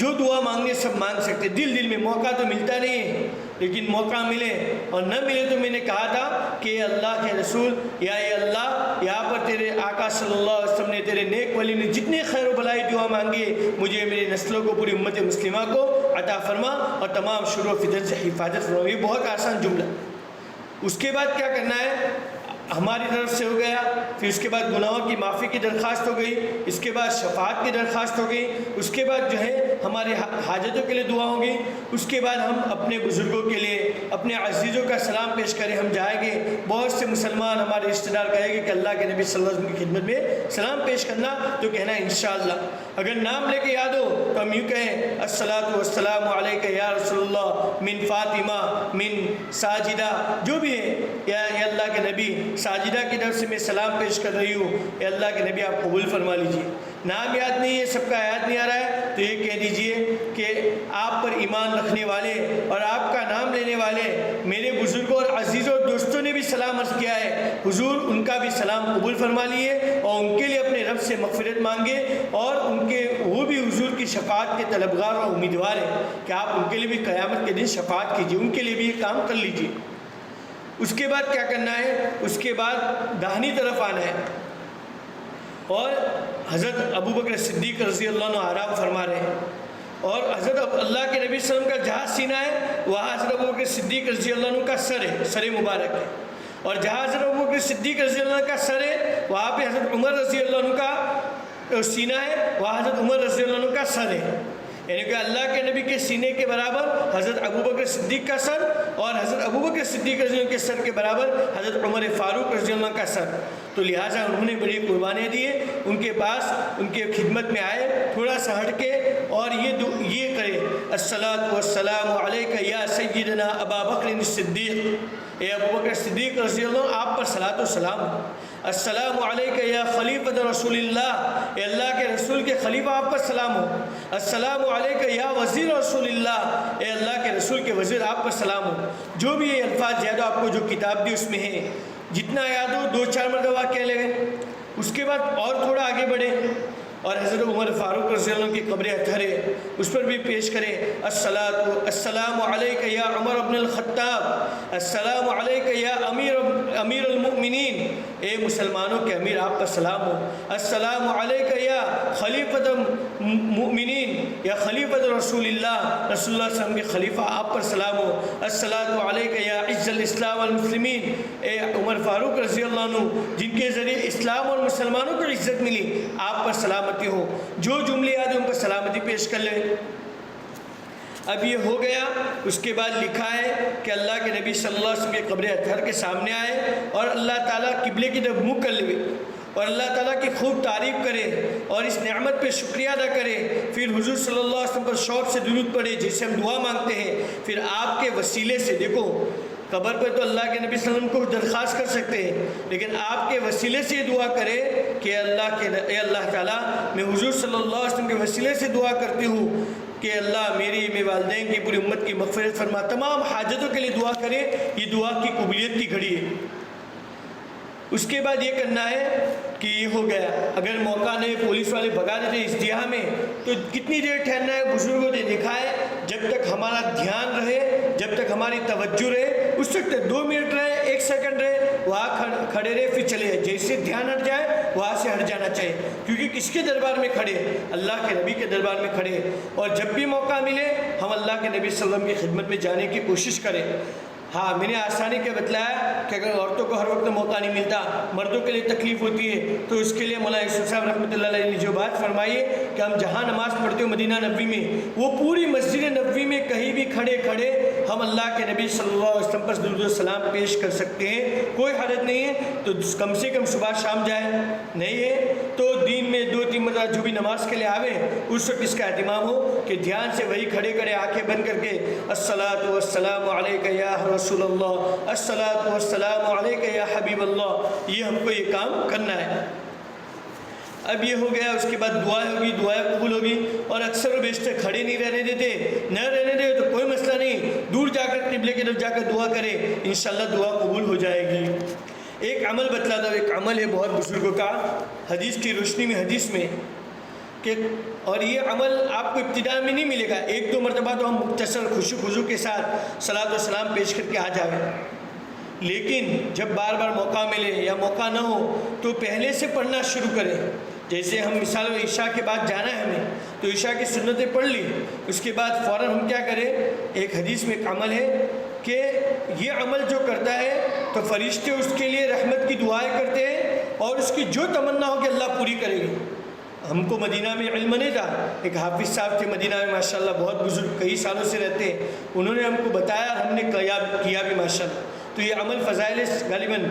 جو دعا مانگنے سب مانگ سکتے، دل میں موقع تو ملتا نہیں ہے لیکن موقع ملے اور نہ ملے تو میں نے کہا تھا کہ اللہ کے رسول یا اے اللہ یہاں پر تیرے آقا صلی اللہ علیہ وسلم نے، تیرے نیک ولی نے جتنے خیر و بلائی دعا مانگی ہے مجھے، میری نسلوں کو، پوری امت مسلمہ کو عطا فرما اور تمام شر و فتن سے حفاظت فرما. یہ بہت آسان جملہ. اس کے بعد کیا کرنا ہے؟ ہماری طرف سے ہو گیا، پھر اس کے بعد گناہوں کی معافی کی درخواست ہو گئی، اس کے بعد شفاعت کی درخواست ہو گئی، اس کے بعد جو ہے ہماری حاجتوں کے لیے دعا ہوگی، اس کے بعد ہم اپنے بزرگوں کے لیے اپنے عزیزوں کا سلام پیش کریں. ہم جائیں گے، بہت سے مسلمان ہمارے رشتہ دار کہیں گے کہ اللہ کے نبی صلی اللہ علیہ وسلم کی خدمت میں سلام پیش کرنا، تو کہنا ہے انشاءاللہ. اگر نام لے کے یاد ہو تو ہم یوں کہیں الصلاۃ والسلام علیک یا رسول اللہ من فاطمہ من ساجدہ، جو بھی ہے، یا اللہ کے نبی ساجدہ کی طرف سے میں سلام پیش کر رہی ہوں، اے اللہ کے نبی آپ قبول فرما لیجیے. نام یاد نہیں ہے، سب کا یاد نہیں آ رہا ہے، تو یہ کہہ دیجئے کہ آپ پر ایمان رکھنے والے اور آپ کا نام لینے والے میرے بزرگوں اور عزیزوں اور دوستوں نے بھی سلام عرض کیا ہے، حضور ان کا بھی سلام قبول فرما لیے اور ان کے لیے اپنے رب سے مغفرت مانگے، اور وہ بھی حضور کی شفاعت کے طلبگار اور امیدوار ہیں کہ آپ ان کے لیے بھی قیامت کے دن شفاعت کیجیے، ان کے لیے بھی یہ کام کر لیجیے. اس کے بعد کیا کرنا ہے؟ اس کے بعد داہنی طرف آنا ہے، اور حضرت ابو بکر صدیق رضی اللہ عنہ آرام فرما رہے ہیں، اور حضرت اللہ کے نبی صلی اللہ علیہ وسلم کا جہاں سینہ ہے وہاں حضرت ابو بکر صدیق رضی اللہ عنہ کا سر ہے، سر مبارک ہے، اور جہاں حضرت ابو بکر صدیق رضی اللہ عنہ کا سر ہے وہاں پہ حضرت عمر رضی اللہ عنہ کا سینہ ہے، وہاں حضرت عمر رضی اللہ عنہ کا سر ہے. یعنی کہ اللہ کے نبی کے سینے کے برابر حضرت ابو بکر صدیق کا سر، اور حضرت ابو بکر صدیق رضی اللہ عنہ کے سر کے برابر حضرت عمر فاروق رضی اللہ عنہ کا سر. تو لہٰذا انہوں نے بڑی قربانیاں دیے، ان کے پاس ان کے خدمت میں آئے تھوڑا سا ہٹ کے، اور یہ کرے الصلاۃ والسلام علیک یا سیدنا ابا بکر الصدیق، اے ابو بکر صدیق رضی اللہ عنہ آپ پر صلاۃ و سلام. السلام علیک یا خلیفۃ رسول اللہ، اے اللہ کے رسول کے خلیفہ آپ پر سلام ہو. السلام علیک یا وزیر رسول اللہ، اے اللہ کے رسول کے وزیر آپ پر سلام ہو. جو بھی یہ الفاظ یاد ہو، آپ کو جو کتاب دی اس میں ہے، جتنا یاد ہو 2-4 مرتبہ کہہ لیں. اس کے بعد اور تھوڑا آگے بڑھے اور حضرت عمر فاروق رضی اللہ عنہ کی قبر اطہر ہے اس پر بھی پیش کریں السلام علیک یا عمر بن الخطاب، السلام علیک یا امیر المؤمنین، اے مسلمانوں کے امیر آپ پر سلام ہو. السلام علیک یا خلیفۃ المؤمنین یا خلیفۃ رسول اللہ، رسول اللہ صلی اللہ علیہ وسلم کے خلیفہ آپ پر سلام ہو. الصلاۃ علیک یا عز الاسلام والمسلمین، اے عمر فاروق رضی اللہ عنہ جن کے ذریعے اسلام اور مسلمانوں کو عزت ملی آپ پر سلامتی ہو. جو جملے یاد ہیں ان پر سلامتی پیش کر لیں. اب یہ ہو گیا. اس کے بعد لکھا ہے کہ اللہ کے نبی صلی اللہ علیہ وسلم کے قبر اطہر کے سامنے آئے اور اللہ تعالیٰ قبلے کی طرف منہ کر لے اور اللہ تعالیٰ کی خوب تعریف کرے اور اس نعمت پہ شکریہ ادا کرے. پھر حضور صلی اللہ علیہ وسلم پر شوق سے درود پڑھے جیسے ہم دعا مانگتے ہیں. پھر آپ کے وسیلے سے، دیکھو قبر پہ تو اللہ کے نبی صلی اللہ علیہ وسلم کو درخواست کر سکتے ہیں، لیکن آپ کے وسیلے سے یہ دعا کرے کہ اے اللہ تعالیٰ میں حضور صلی اللہ علیہ وسلم کے وسیلے سے دعا کرتی ہوں کہ اللہ میرے والدین کی پوری امت کی مغفرت فرما. تمام حاجتوں کے لیے دعا کرے. یہ دعا کی قبولیت کی گھڑی ہے. اس کے بعد یہ کرنا ہے کہ یہ ہو گیا. اگر موقع نہیں پولیس والے بھگا دیتے اس دیہا میں تو کتنی دیر ٹھہرنا ہے؟ بزرگوں نے لکھا ہے جب تک ہمارا دھیان رہے، جب تک ہماری توجہ رہے، اس وقت 2 منٹ رہے، 1 سیکنڈ رہے، وہاں کھڑے رہے پھر چلے جائے. جیسے دھیان ہٹ جائے وہاں سے ہٹ جانا چاہیے، کیونکہ کس کے دربار میں کھڑے؟ اللہ کے نبی کے دربار میں کھڑے. اور جب بھی موقع ملے ہم اللہ کے نبی صلی اللہ علیہ وسلم کی خدمت میں جانے کی کوشش کریں. ہاں میں نے آسانی کے بتلایا کہ اگر عورتوں کو ہر وقت موقع نہیں ملتا، مردوں کے لیے تکلیف ہوتی ہے، تو اس کے لیے مولانا یوسف صاحب رحمۃ اللہ علیہ نے جو بات فرمائی ہے کہ ہم جہاں نماز پڑھتے ہو مدینہ نبوی میں، وہ پوری مسجد نبوی میں کہیں بھی کھڑے ہم اللہ کے نبی صلی اللہ علیہ وسلم پر درود و سلام پیش کر سکتے ہیں. کوئی حرج نہیں ہے. تو کم سے کم صبح شام جائیں، نہیں ہے تو دین میں 2-3 مرتبہ جو بھی نماز کے لیے آوے اس وقت اس کا اہتمام ہو کہ دھیان سے وہی کھڑے آنکھیں بند کر کے الصلاۃ والسلام علیک یا رسول اللہ، الصلاۃ والسلام علیک یا حبیب اللہ. یہ ہم کو یہ کام کرنا ہے. اب یہ ہو گیا. اس کے بعد دعا ہوگی، دعائیں قبول ہوگی. اور اکثر و بیشتر کھڑے نہیں رہنے دیتے، نہ رہنے دے تو کوئی مسئلہ نہیں، دور جا کر قبلے کی طرف جا کر دعا کرے، انشاءاللہ دعا قبول ہو جائے گی. ایک عمل بتلاتا ہوں، ایک عمل ہے بہت بزرگوں کا حدیث کی روشنی میں، حدیث میں کہ اور یہ عمل آپ کو ابتدا میں نہیں ملے گا. 1-2 مرتبہ تو ہم مختصر خوشو خضو کے ساتھ صلاۃ و سلام پیش کر کے آ جائیں، لیکن جب بار بار موقع ملے یا موقع نہ ہو تو پہلے سے پڑھنا شروع کریں. جیسے ہم مثال عشاء کے بعد جانا ہے ہمیں تو عشاء کی سنتیں پڑھ لی، اس کے بعد فوراً ہم کیا کریں، ایک حدیث میں ایک عمل ہے کہ یہ عمل جو کرتا ہے تو فرشتے اس کے لیے رحمت کی دعائیں کرتے ہیں اور اس کی جو تمنا ہوگی اللہ پوری کرے گی۔ ہم کو مدینہ میں علم نہیں تھا، ایک حافظ صاحب تھے مدینہ میں ماشاءاللہ، بہت بزرگ، کئی سالوں سے رہتے ہیں، انہوں نے ہم کو بتایا اور ہم نے کیا بھی ماشاءاللہ۔ تو یہ عمل فضائل غالباً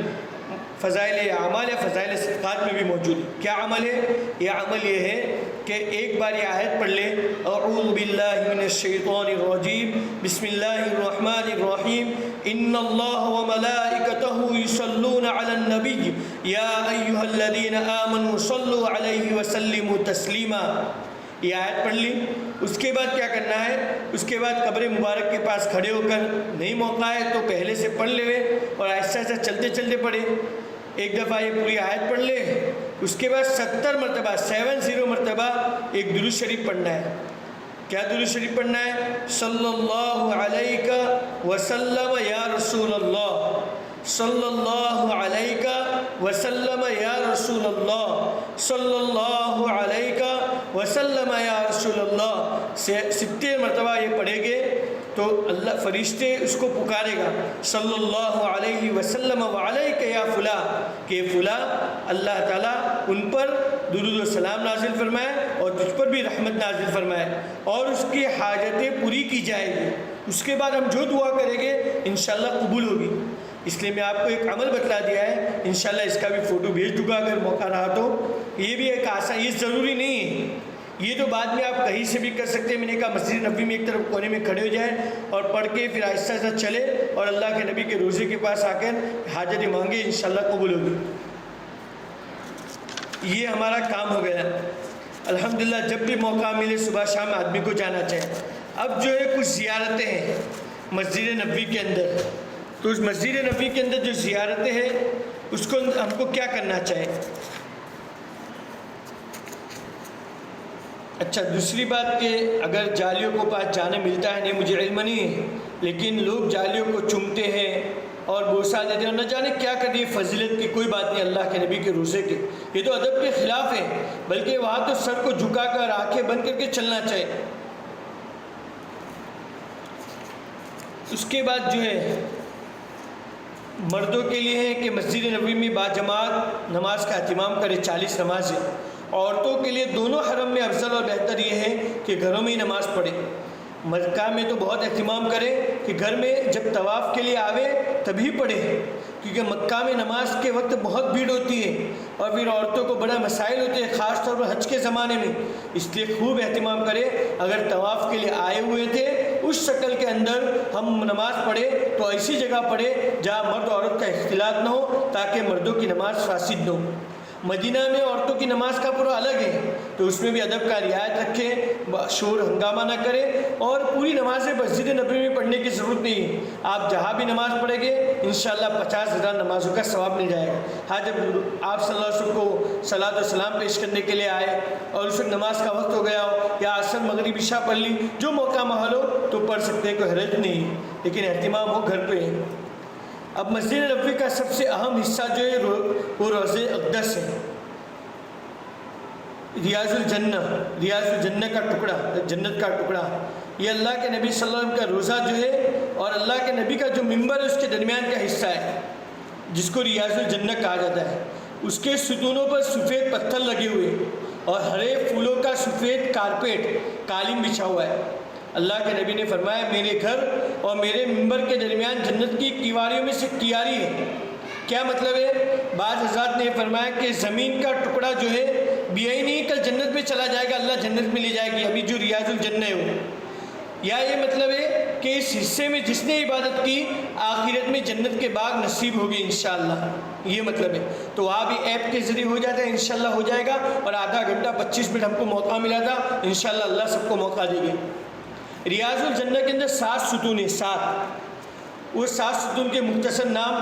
فضائل اعمال یا فضائل صدقات میں بھی موجود ہے۔ کیا عمل ہے؟ یہ عمل یہ ہے کہ ایک بار یہ آیت پڑھ لیں، اعوذ باللہ من الشیطان الرجیم، بسم اللہ الرحمن الرحیم، ان اللہ وملائکتہ یصلون علی النبی یا ایھا الذین آمنوا صلوا علیہ وسلموا تسلیما۔ یہ آیت پڑھ لی، اس کے بعد کیا کرنا ہے، اس کے بعد قبر مبارک کے پاس کھڑے ہو کر، نہیں موقع ہے تو پہلے سے پڑھ لے اور آہستہ آہستہ چلتے چلتے پڑھے، ایک دفعہ یہ پوری آیت پڑھ لے، اس کے بعد 70 مرتبہ 70 مرتبہ ایک درود شریف پڑھنا ہے۔ کیا درود شریف پڑھنا ہے؟ صلی اللہ علیہ وسلم یا رسول اللہ، صلی اللہ علیہ وسلم یا رسول اللہ، صلی اللہ علیہ وسلم یا رسول اللہ۔ 70 مرتبہ یہ پڑھیں گے تو اللہ فرشتے اس کو پکارے گا، صلی اللہ علیہ وسلم وعلیک یا فلاں، کہ فلاں اللہ تعالیٰ ان پر درود و سلام نازل فرمائے اور تجھ پر بھی رحمت نازل فرمائے اور اس کی حاجتیں پوری کی جائے گی۔ اس کے بعد ہم جو دعا کریں گے انشاءاللہ قبول ہوگی۔ اس لیے میں آپ کو ایک عمل بتلا دیا ہے، انشاءاللہ اس کا بھی فوٹو بھیج دوں گا اگر موقع رہا تو۔ یہ بھی ایک آسان، یہ ضروری نہیں ہے، یہ تو بعد میں آپ کہیں سے بھی کر سکتے ہیں۔ میں نے کہا مسجد نبوی میں ایک طرف کونے میں کھڑے ہو جائیں اور پڑھ کے پھر آہستہ آہستہ چلے اور اللہ کے نبی کے روزے کے پاس آ کر حاجتیں مانگے، انشاءاللہ قبول ہوگی۔ یہ ہمارا کام ہو گیا۔ الحمدللہ جب بھی موقع ملے صبح شام آدمی کو جانا چاہے۔ اب جو ہے کچھ زیارتیں ہیں مسجد نبوی کے اندر، تو اس مسجد نبوی کے اندر جو زیارتیں ہیں اس کو ہم کو کیا کرنا چاہیے۔ اچھا دوسری بات کہ اگر جالیوں کو پاس جانے ملتا ہے، نہیں مجھے علم نہیں ہے، لیکن لوگ جالیوں کو چومتے ہیں اور بوسہ دیتے ہیں اور نہ جانے کیا کرنی، فضیلت کی کوئی بات نہیں اللہ کے نبی کے روزے کے، یہ تو ادب کے خلاف ہے، بلکہ وہاں تو سر کو جھکا کر آنکھیں بند کر کے چلنا چاہیے۔ اس کے بعد جو ہے مردوں کے لیے ہے کہ مسجد نبوی میں باجماعت نماز کا اہتمام کرے، 40 نمازیں۔ عورتوں کے لیے دونوں حرم میں افضل اور بہتر یہ ہے کہ گھروں میں ہی نماز پڑھے۔ مکہ میں تو بہت اہتمام کرے کہ گھر میں جب طواف کے لیے آوے تبھی پڑھے، کیونکہ مکہ میں نماز کے وقت بہت بھیڑ ہوتی ہے اور پھر عورتوں کو بڑا مسائل ہوتے ہیں، خاص طور پر حج کے زمانے میں، اس لیے خوب اہتمام کرے۔ اگر طواف کے لیے آئے ہوئے تھے اس شکل کے اندر ہم نماز پڑھے تو ایسی جگہ پڑھے جہاں مرد عورت کا اختلاط نہ ہو، تاکہ مردوں کی نماز فاسد نہ ہو۔ مدینہ میں عورتوں کی نماز کا پورا الگ ہے، تو اس میں بھی ادب کا رعایت رکھیں، شور ہنگامہ نہ کریں، اور پوری نمازیں مسجد نبوی میں پڑھنے کی ضرورت نہیں ہے۔ آپ جہاں بھی نماز پڑھیں گے انشاءاللہ 50,000 نمازوں کا ثواب مل جائے گا۔ ہاں جب آپ صلی اللہ علیہ وسلم کو صلاۃ و سلام پیش کرنے کے لیے آئے اور اس وقت نماز کا وقت ہو گیا ہو، یا عصر مغرب عشاء پڑھ لی، جو موقع محل ہو تو پڑھ سکتے ہیں، کوئی حرج نہیں، لیکن اہتمام ہو گھر پہ۔ اب مسجد نبوی کا سب سے اہم حصہ جو ہے وہ روضہ اقدس ہے، ریاض الجنہ کا ٹکڑا، جنت کا ٹکڑا۔ یہ اللہ کے نبی صلی اللہ علیہ وسلم کا روزہ جو ہے اور اللہ کے نبی کا جو ممبر ہے اس کے درمیان کا حصہ ہے، جس کو ریاض الجنہ کہا جاتا ہے۔ اس کے ستونوں پر سفید پتھر لگے ہوئے اور ہرے پھولوں کا سفید کارپیٹ، قالین بچھا ہوا ہے۔ اللہ کے نبی نے فرمایا میرے گھر اور میرے ممبر کے درمیان جنت کی کیواریوں میں سے کیاری ہے۔ کیا مطلب ہے؟ بعض حضرات نے فرمایا کہ زمین کا ٹکڑا جو ہے بیا ہی نہیں، کل جنت میں چلا جائے گا، اللہ جنت میں لے جائے گی، ابھی جو ریاض الجنہ ہے وہ۔ یا یہ مطلب ہے کہ اس حصے میں جس نے عبادت کی آخرت میں جنت کے باغ نصیب ہوگی انشاءاللہ، یہ مطلب ہے۔ تو وہاں بھی ایپ کے ذریعے ہو جاتا ہے، انشاءاللہ ہو جائے گا، اور آدھا گھنٹہ 25 منٹ ہم کو موقع ملا تھا، انشاءاللہ اللہ سب کو موقع دے گی۔ ریاض الجنہ کے اندر 7 ستون ہیں، 7۔ وہ 7 ستون کے مختصر نام،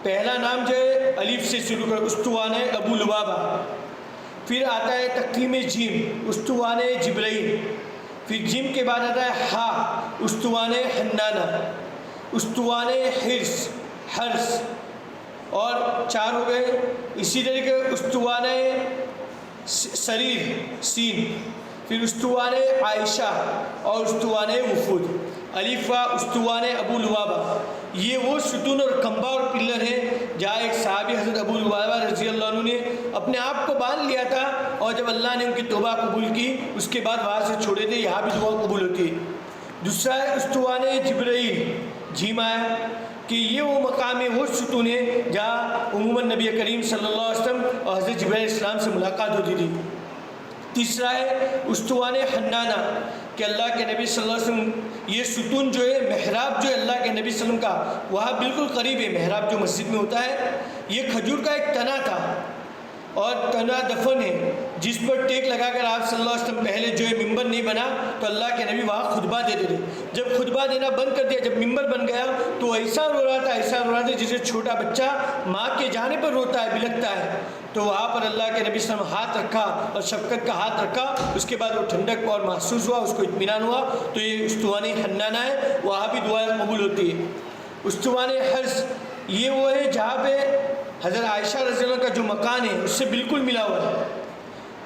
پہلا نام جو ہے الف سے شروع کر، استوانہ ابو لبابہ، پھر آتا ہے تقسیم جیم، استوانہ جبرائیل، پھر جیم کے بعد آتا ہے ہا، استوانہ حنانہ، استوانہ حرس، اور 4 ہو گئے۔ اسی طریقے استوانہ سریر سین، پھر استوان عائشہ اور استوان وفود، الف و استوان ابو لبابہ، یہ وہ ستون اور کھمبا اور پلر ہیں جہاں ایک صحابی حضرت ابو لبابہ رضی اللہ عنہ نے اپنے آپ کو باندھ لیا تھا، اور جب اللہ نے ان کی توبہ قبول کی اس کے بعد وہاں سے چھوڑے تھے، یہاں بھی دعا قبول ہوتی ہے۔ دوسرا ہے استوان جبرائیل، جھیم آیا کہ یہ وہ مقام ہے، وہ ستون ہے جہاں عموماً نبی کریم صلی اللہ علیہ وسلم اور حضرت جبرائیل علیہ السلام سے ملاقات ہوتی تھی۔ تیسرا ہے استوان حنانہ کہ اللہ کے نبی صلی اللہ علیہ وسلم، یہ ستون جو ہے محراب جو ہے اللہ کے نبی صلی اللہ علیہ وسلم کا وہاں بالکل قریب ہے، محراب جو مسجد میں ہوتا ہے، یہ کھجور کا ایک تنا تھا اور تنا دفن ہے جس پر ٹیک لگا کر آپ صلی اللہ علیہ وسلم پہلے جو ہے ممبر نہیں بنا تو اللہ کے نبی وہاں خطبہ دیتے تھے۔ جب خطبہ دینا بند کر دیا، جب ممبر بن گیا تو ایسا رو رہا تھا، ایسا رو رہا تھا جسے چھوٹا بچہ ماں کے جانے پر روتا ہے، بلکتا ہے، تو وہاں پر اللہ کے نبی صلی اللہ علیہ وسلم ہاتھ رکھا اور شفقت کا ہاتھ رکھا، اس کے بعد وہ ٹھنڈک اور محسوس ہوا، اس کو اطمینان ہوا، تو یہ استوان حنانہ ہے، وہاں بھی دعا قبول ہوتی ہے۔ استوان حرز یہ وہ ہے جہاں پہ حضرت عائشہ رضی اللہ عنہ کا جو مکان ہے اس سے بالکل ملا ہوا ہے،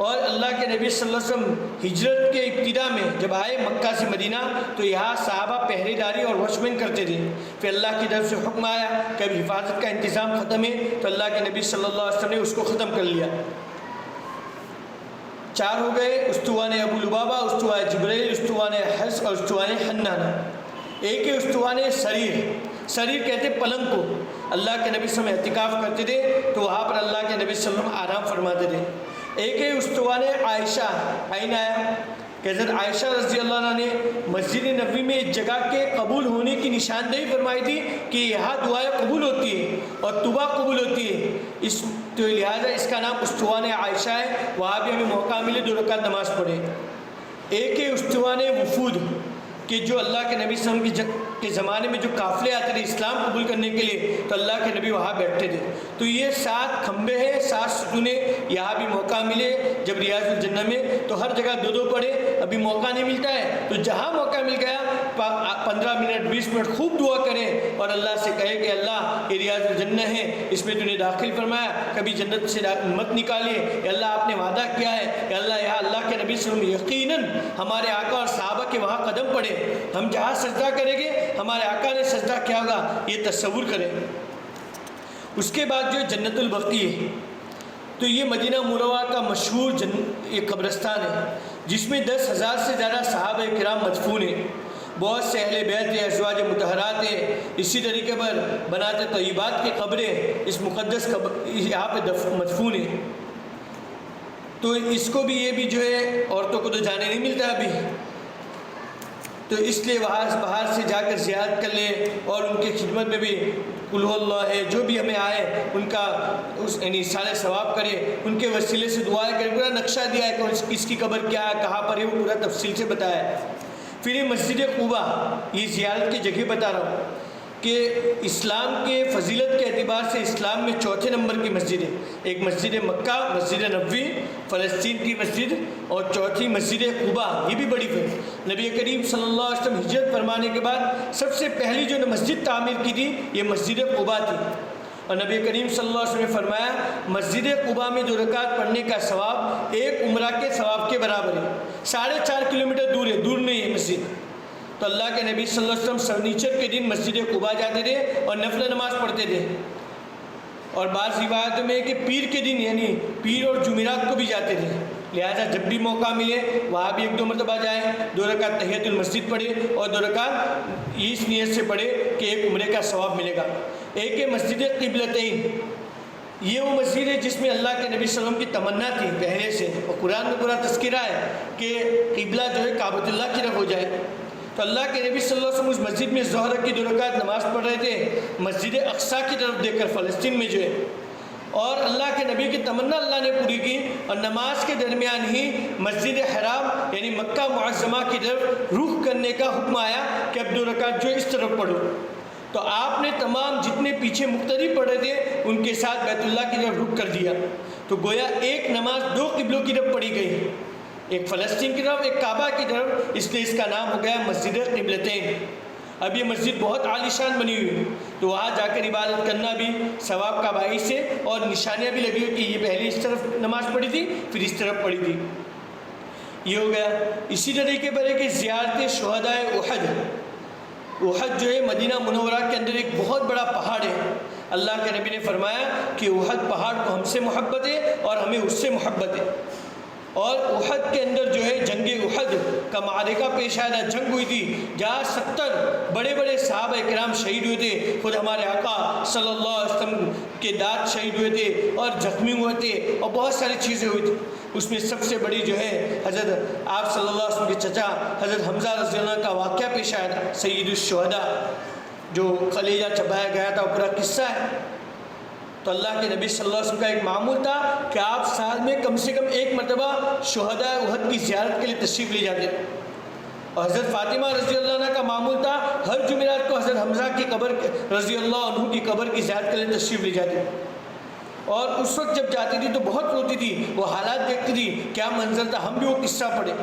اور اللہ کے نبی صلی اللہ علیہ وسلم ہجرت کے ابتدا میں جب آئے مکہ سے مدینہ تو یہاں صحابہ پہرے داری اور واچمین کرتے تھے، پھر اللہ کی طرف سے حکم آیا کہ اب حفاظت کا انتظام ختم ہے، تو اللہ کے نبی صلی اللہ علیہ وسلم نے اس کو ختم کر لیا۔ 4 ہو گئے، استوان ابو لبابہ، استوان جبرائیل، استوان حرز اور استوان حنانہ۔ ایک ہے استوان سریر، سریر کہتے پلنگ کو، اللہ کے نبی صلی اللہ علیہ وسلم اعتکاف کرتے تھے تو وہاں پر اللہ کے نبی صلی اللہ علیہ وسلم آرام فرماتے تھے۔ ایک ہے استوان عائشہ، آئین آیا کہ حضرت عائشہ رضی اللہ عنہ نے مسجد نبوی میں ایک جگہ کے قبول ہونے کی نشاندہی فرمائی تھی کہ یہاں دعائیں قبول ہوتی ہے اور توبہ قبول ہوتی ہے، تو لہٰذا اس کا نام استوان عائشہ ہے، وہاں بھی ہمیں موقع ملے 2 رکعت نماز پڑھے۔ ایک ہے استوان وفود کہ جو اللہ کے نبی صلی اللہ علیہ وسلم کے زمانے میں جو قافلے آتے تھے اسلام قبول کرنے کے لیے تو اللہ کے نبی وہاں بیٹھتے تھے، تو یہ 7 کھمبے ہیں، 7 ستونے، یہاں بھی موقع ملے جب ریاض الجنہ میں تو ہر جگہ 2 پڑھے، ابھی موقع نہیں ملتا ہے تو جہاں موقع مل گیا 15 منٹ 20 منٹ خوب دعا کریں اور اللہ سے کہے کہ اللہ یہ ریاض الجنہ ہے، اس میں تو نے داخل فرمایا، کبھی جنت سے مت نکالیے، یا اللہ آپ نے وعدہ کیا ہے، یا اللہ یہاں اللہ کے نبی صلی اللہ علیہ وسلم یقیناً ہمارے آقا اور صحابہ کے وہاں قدم پڑے، ہم جہاں سجدہ کریں گے ہمارے آقا نے سجدہ کیا ہوگا یہ تصور کریں۔ اس کے بعد جو جنت البقیع ہے تو یہ مدینہ منورہ کا مشہور ایک قبرستان ہے جس میں 10,000 سے زیادہ صحابہ کرام مدفون ہیں، بہت سے اہل بیت ہیں، ازواج مطہرات ہیں، اسی طریقے پر بنات طیبات کی قبریں اس مقدس یہاں پہ مدفون ہیں، تو اس کو بھی یہ بھی جو ہے عورتوں کو تو جانے نہیں ملتا ابھی، تو اس لیے وہاں باہر سے جا کر زیارت کر لیں اور ان کی خدمت میں بھی قل هو اللہ ہے جو بھی ہمیں آئے ان کا یعنی سارے ثواب کرے، ان کے وسیلے سے دعائیں کرے، پورا نقشہ دیا ہے کہ اس کی قبر کیا ہے، کہاں پر ہے، وہ پورا تفصیل سے بتایا ہے۔ پھر یہ مسجد قباء، یہ زیارت کی جگہ بتا رہا ہوں کہ اسلام کے فضیلت کے اعتبار سے اسلام میں 4تھے نمبر کی مسجد ہے، ایک مسجد مکہ، مسجد نبوی، فلسطین کی مسجد، اور 4تھی مسجد قباء، یہ بھی بڑی ہے۔ نبی کریم صلی اللہ علیہ وسلم ہجرت فرمانے کے بعد سب سے پہلی جو مسجد تعمیر کی تھی یہ مسجد قباء تھی، اور نبی کریم صلی اللہ علیہ وسلم نے فرمایا مسجد قباء میں 2 رکعت پڑھنے کا ثواب ایک عمرہ کے ثواب کے برابر ہے، 4.5 کلومیٹر دور ہے، دور نہیں ہے مسجد۔ تو اللہ کے نبی صلی اللہ علیہ وسلم سنیچر کے دن مسجد قباء جاتے تھے اور نفل نماز پڑھتے تھے، اور بعض روایتوں میں کہ پیر کے دن یعنی پیر اور جمعرات کو بھی جاتے تھے، لہذا جب بھی موقع ملے وہاں بھی 1-2 مرتبہ جائیں، 2 رکعت تحیۃ المسجد پڑھے اور 2 رکعت اس نیت سے پڑھے کہ ایک عمرے کا ثواب ملے گا۔ ایک ہے مسجد قبلتین، یہ وہ مسجد ہے جس میں اللہ کے نبی صلی اللہ علیہ وسلم کی تمنا تھی پہلے سے، اور قرآن میں پورا تذکرہ ہے کہ قبلہ جو ہے کعبۃ اللہ کی طرف ہو جائے، تو اللہ کے نبی صلی اللہ علیہ وسلم اس مسجد میں ظہر کی 2 رکعت نماز پڑھ رہے تھے مسجد اقصیٰ کی طرف دیکھ کر، فلسطین میں جو ہے، اور اللہ کے نبی کی تمنا اللہ نے پوری کی، اور نماز کے درمیان ہی مسجد حرام یعنی مکہ معظمہ کی طرف رخ کرنے کا حکم آیا کہ اب 2 رکعت جو اس طرف پڑھو، تو آپ نے تمام جتنے پیچھے مقتدی پڑھ رہے تھے ان کے ساتھ بیت اللہ کی طرف رخ کر دیا، تو گویا ایک نماز 2 قبلوں کی طرف پڑھی گئی، ایک فلسطین کی طرف ایک کعبہ کی طرف، اس لیے اس کا نام ہو گیا مسجد قبلتین۔ اب یہ مسجد بہت عالیشان بنی ہوئی ہے، تو وہاں جا کر عبادت کرنا بھی ثواب کا باعث ہے، اور نشانیاں بھی لگی ہوئی کہ یہ پہلے اس طرف نماز پڑھی تھی پھر اس طرف پڑھی تھی، یہ ہو گیا۔ اسی طریقے پر ہے کہ زیارت شہدائے احد، احد جو ہے مدینہ منورہ کے اندر ایک بہت بڑا پہاڑ ہے۔ اللہ کے نبی نے فرمایا کہ احد پہاڑ کو ہم سے محبت ہے اور ہمیں اس سے محبت ہے، اور احد کے اندر جو ہے جنگ احد کا معرکہ پیش آیا، جنگ ہوئی تھی جہاں 70 بڑے بڑے صحابہ کرام شہید ہوئے تھے، خود ہمارے آقا صلی اللہ علیہ وسلم کے دانت شہید ہوئے تھے اور زخمی ہوئے تھے، اور بہت ساری چیزیں ہوئی تھیں۔ اس میں سب سے بڑی جو ہے حضرت آپ صلی اللہ علیہ وسلم کے چچا حضرت حمزہ رضی اللہ عنہ کا واقعہ پیش آیا تھا، سید الشہداء، جو کلیجہ چبایا گیا تھا، پورا قصہ ہے۔ تو اللہ کے نبی صلی اللہ علیہ وسلم کا ایک معمول تھا کہ آپ سال میں کم سے کم ایک مرتبہ شہداء احد کی زیارت کے لیے تشریف لے جاتے تھے، اور حضرت فاطمہ رضی اللہ عنہ کا معمول تھا ہر جمعرات کو حضرت حمزہ کی قبر رضی اللہ عنہ کی قبر کی زیارت کے لیے تشریف لے جاتے تھے، اور اس وقت جب جاتی تھی تو بہت روتی تھی، وہ حالات دیکھتی تھی، کیا منظر تھا، ہم بھی وہ قصہ پڑھے،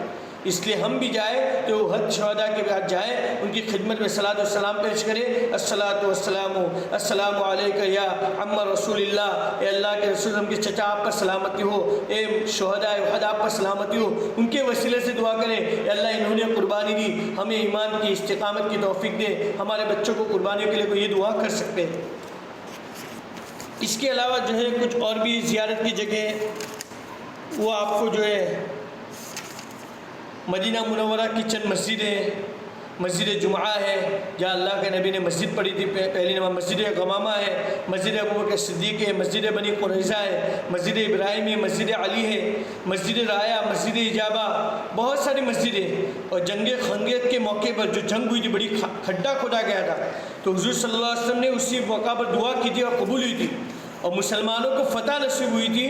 اس لیے ہم بھی جائیں تو احد شہداء کے بعد جائیں، ان کی خدمت میں صلاۃ و سلام پیش کریں، الصلاۃ والسلام السلام علیک یا عم رسول اللہ، اے اللہ کے رسول، ہم کے چچا آپ پر سلامتی ہو، اے شہداء احد آپ پر سلامتی ہو، ان کے وسیلے سے دعا کریں، اے اللہ انہوں نے قربانی دی، ہمیں ایمان کی استقامت کی توفیق دے، ہمارے بچوں کو قربانیوں کے لیے کوئی یہ دعا کر سکتے ہیں۔ اس کے علاوہ جو ہے کچھ اور بھی زیارت کی جگہ وہ آپ کو جو ہے مدینہ منورہ کی چند مسجدیں، مسجد جمعہ ہے جہاں اللہ کے نبی نے مسجد پڑھی تھی پہلی نماز، مسجد غمامہ ہے، مسجد ابوبکر صدیق ہے، مسجد بنی قریظہ ہے، مسجد ابراہیم ہے، مسجد علی ہے، مسجد رایا، مسجد اجابہ، بہت ساری مسجدیں۔ اور جنگ خندق کے موقع پر جو جنگ ہوئی تھی، بڑی کھڈا کھودا گیا تھا، تو حضور صلی اللہ علیہ وسلم نے اسی موقع پر دعا کی تھی اور قبول ہوئی تھی، اور مسلمانوں کو فتح نصیب ہوئی تھی،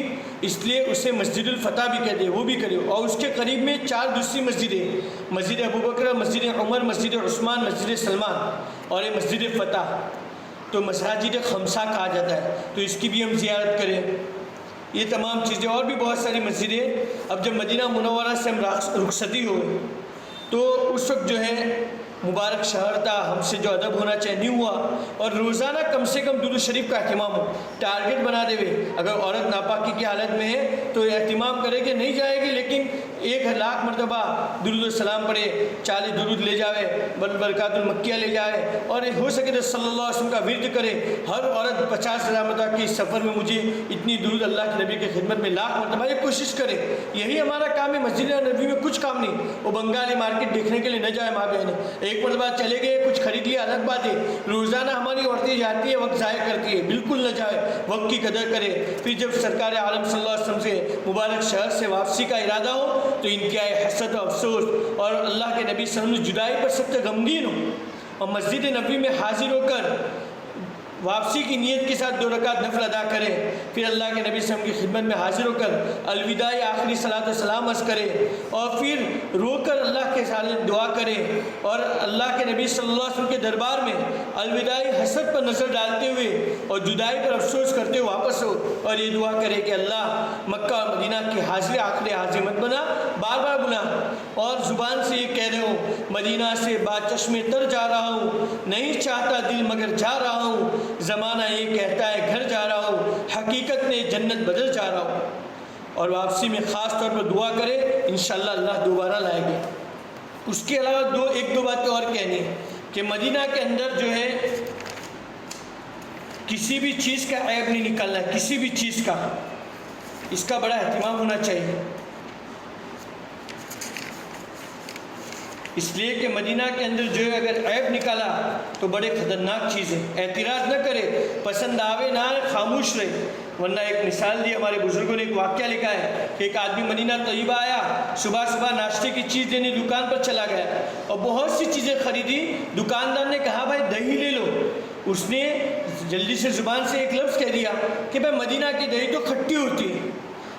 اس لیے اسے مسجد الفتح بھی کہتے ہیں، وہ بھی کرے۔ اور اس کے قریب میں 4 دوسری مسجدیں، مسجد ابوبکر، مسجد عمر، مسجد عثمان، مسجد سلمان، اور یہ مسجد فتح، تو مساجد خمسہ کہا جاتا ہے، تو اس کی بھی ہم زیارت کریں۔ یہ تمام چیزیں، اور بھی بہت ساری مسجدیں۔ اب جب مدینہ منورہ سے ہم رخصتی ہوئے تو اس وقت جو ہے مبارک شہر تھا، ہم سے جو ادب ہونا چاہیے نہیں ہوا، اور روزانہ کم سے کم درود شریف کا اہتمام ہو، ٹارگٹ بنا دے ہوئے، اگر عورت ناپاکی کی حالت میں ہے تو اہتمام کرے کہ نہیں جائے گی، لیکن 1,00,000 مرتبہ درود السلام پڑھے، 40 درود لے جاوے، برکات المکیہ لے جائے، اور ہو سکے تو صلی اللہ علیہ وسلم کا ورد کرے۔ ہر عورت 50,000 مرتبہ کہ اس سفر میں مجھے اتنی درود اللہ کے نبی کی خدمت میں 1,00,000 مرتبہ، یہ کوشش کرے، یہی ہمارا کام ہے۔ مسجد نبوی میں کچھ کام نہیں، وہ بنگالی مارکیٹ دیکھنے کے لیے نہ جائے ماں بہنیں، ایک مرتبہ چلے گئے کچھ خرید لیا الگ بات ہے، روزانہ ہماری عورتیں جاتی ہے، وقت ضائع کرتی ہے، بالکل نہ جائے، وقت کی قدر کرے۔ پھر جب سرکار عالم صلی اللہ علیہ وسلم سے مبارک شہر سے واپسی کا ارادہ ہو تو انتہائی حسرت و افسوس، اور اللہ کے نبی صلی اللہ علیہ وسلم جدائی پر سب سے غمگین ہو، اور مسجد نبوی میں حاضر ہو کر واپسی کی نیت کے ساتھ 2 رکعت نفل ادا کرے، پھر اللہ کے نبی صلی اللہ علیہ وسلم کی خدمت میں حاضر ہو کر الوداع آخری صلاۃ و سلام عرض کرے، اور پھر رو کر اللہ کے سامنے دعا کرے، اور اللہ کے نبی صلی اللہ علیہ وسلم کے دربار میں الوداع حسرت پر نظر ڈالتے ہوئے اور جدائی پر افسوس کرتے ہوئے واپس ہو، اور یہ دعا کرے کہ اللہ مکہ اور مدینہ کی حاضر آخری حاضر مت بنا، بار بار بنا، اور زبان سے یہ کہہ رہے ہوں مدینہ سے باچشمے تر جا رہا ہوں، نہیں چاہتا دل مگر جا رہا ہوں، زمانہ یہ کہتا ہے گھر جا رہا ہوں، حقیقت میں جنت بدل جا رہا ہوں۔ اور واپسی میں خاص طور پر دعا کرے، انشاءاللہ اللہ دوبارہ لائے گے۔ اس کے علاوہ 1-2 باتیں اور کہنی ہے کہ مدینہ کے اندر جو ہے کسی بھی چیز کا عیب نہیں نکالنا ہے، کسی بھی چیز کا، اس کا بڑا اہتمام ہونا چاہیے، اس لیے کہ مدینہ کے اندر جو ہے اگر عیب نکالا تو بڑے خطرناک چیز ہے۔ اعتراض نہ کرے، پسند آوے نہ آئے، خاموش رہے۔ ورنہ ایک مثال دی، ہمارے بزرگوں نے ایک واقعہ لکھا ہے کہ ایک آدمی مدینہ طیبہ آیا، صبح ناشتے کی چیز لینے دکان پر چلا گیا اور بہت سی چیزیں خریدی۔ دکاندار نے کہا بھائی دہی لے لو، اس نے جلدی سے زبان سے ایک لفظ کہہ دیا کہ بھائی مدینہ کی دہی تو کھٹی ہوتی ہے۔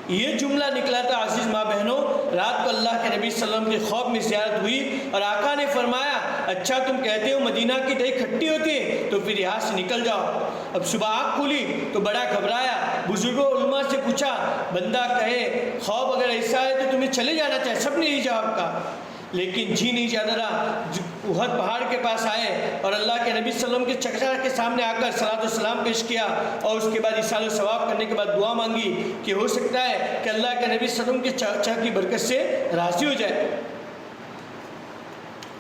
یہ جملہ نکلا تھا عزیز ماں بہنوں، رات کو اللہ کے نبی صلی اللہ علیہ وسلم کے خواب میں زیارت ہوئی اور آقا نے فرمایا اچھا تم کہتے ہو مدینہ کی دہی کھٹی ہوتی ہے تو پھر یہاں سے نکل جاؤ۔ اب صبح آنکھ کھلی تو بڑا گھبرایا، بزرگوں علماء سے پوچھا، بندہ کہے خواب اگر ایسا ہے تو تمہیں چلے جانا چاہیے، سب نے یہی جواب کہا، لیکن جی نہیں چاہتا رہا. احد پہاڑ کے پاس آئے اور اللہ کے نبی صلی اللہ علیہ وسلم کے چچا کے سامنے آ کر صلاۃ و سلام پیش کیا اور اس کے بعد ایصال و ثواب کرنے کے بعد دعا مانگی کہ ہو سکتا ہے کہ اللہ کے نبی صلی اللہ علیہ وسلم کے چچا کی برکت سے راضی ہو جائے.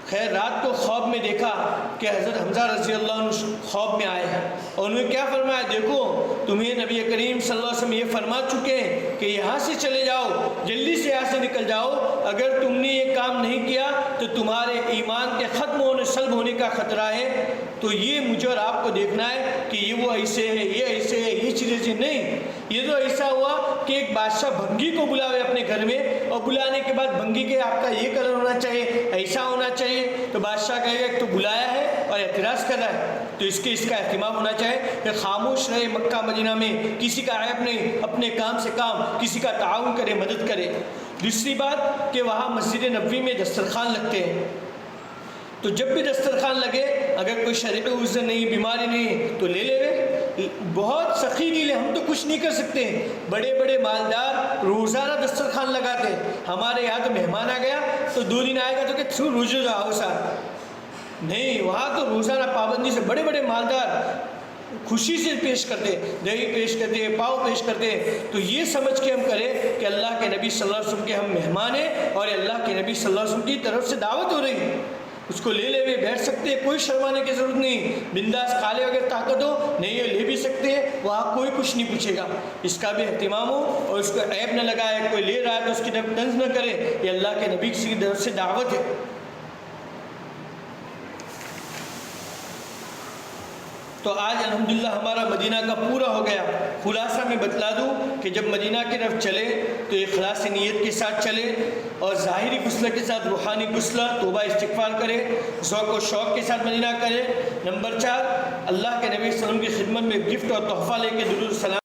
خیر رات کو خواب میں دیکھا کہ حضرت حمزہ رضی اللہ عنہ خواب میں آئے ہیں اور انہوں نے کیا فرمایا, دیکھو تمہیں نبی کریم صلی اللہ علیہ وسلم یہ فرما چکے ہیں کہ یہاں سے چلے جاؤ, جلدی سے یہاں سے نکل جاؤ. اگر تم نے یہ کام نہیں کیا تو تمہارے ایمان کے ختم ہونے سلب ہونے کا خطرہ ہے. تو یہ مجھے اور آپ کو دیکھنا ہے کہ یہ وہ ایسے ہے, یہ ایسے ہے, یہ چیزیں نہیں. یہ تو ایسا ہوا کہ ایک بادشاہ بھنگی کو بلاوے اپنے گھر میں اور بلانے کے بعد بھنگی کے آپ کا یہ کلر ہونا چاہیے, ایسا ہونا چاہیے. تو بادشاہ کہے گا کہ تو بلایا ہے اور اعتراض کر رہا ہے, تو اس کا اہتمام ہونا چاہیے کہ خاموش رہے مکہ مدینہ میں, کسی کا عیب نہیں, اپنے کام سے کام, کسی کا تعاون کرے, مدد کرے. دوسری بات کہ وہاں مسجد نبوی میں دسترخوان لگتے ہیں, تو جب بھی دسترخوان لگے اگر کوئی شرعی عذر نہیں, بیماری نہیں تو لے لے. بہت سخی ڈیل ہے, ہم تو کچھ نہیں کر سکتے. بڑے بڑے مالدار روزانہ دسترخوان لگاتے. ہمارے یہاں تو مہمان آ گیا تو 2 دن آئے گا تو کہ روزہ جاؤ ساتھ نہیں, وہاں تو روزانہ پابندی سے بڑے بڑے مالدار خوشی سے پیش کرتے, دہی پیش کرتے, پاؤ پیش کرتے. تو یہ سمجھ کے ہم کریں کہ اللہ کے نبی صلی اللہ علیہ وسلم کے ہم مہمان ہیں اور اللہ کے نبی صلی اللہ علیہ وسلم کی طرف سے دعوت ہو رہی ہے. اس کو لے ہوئے بیٹھ سکتے ہیں, کوئی شرمانے کی ضرورت نہیں. بنداس کھا لے اگر طاقت ہو, نہیں لے بھی سکتے ہیں, وہاں کوئی کچھ نہیں پوچھے گا. اس کا بھی اہتمام ہو اور اس کو عیب نہ لگائے. کوئی لے رہا ہے تو اس کی طرف طنز نہ کرے. یہ اللہ کے نبی کی طرف سے دعوت ہے. تو آج الحمدللہ ہمارا مدینہ کا پورا ہو گیا. خلاصہ میں بتلا دوں کہ جب مدینہ کی طرف چلے تو اخلاص نیت کے ساتھ چلے اور ظاہری غسل کے ساتھ روحانی غسل, توبہ استغفار کرے, ذوق و شوق کے ساتھ مدینہ کرے. نمبر 4 اللہ کے نبی صلی اللہ علیہ وسلم کی خدمت میں گفٹ اور تحفہ لے کے درود و سلام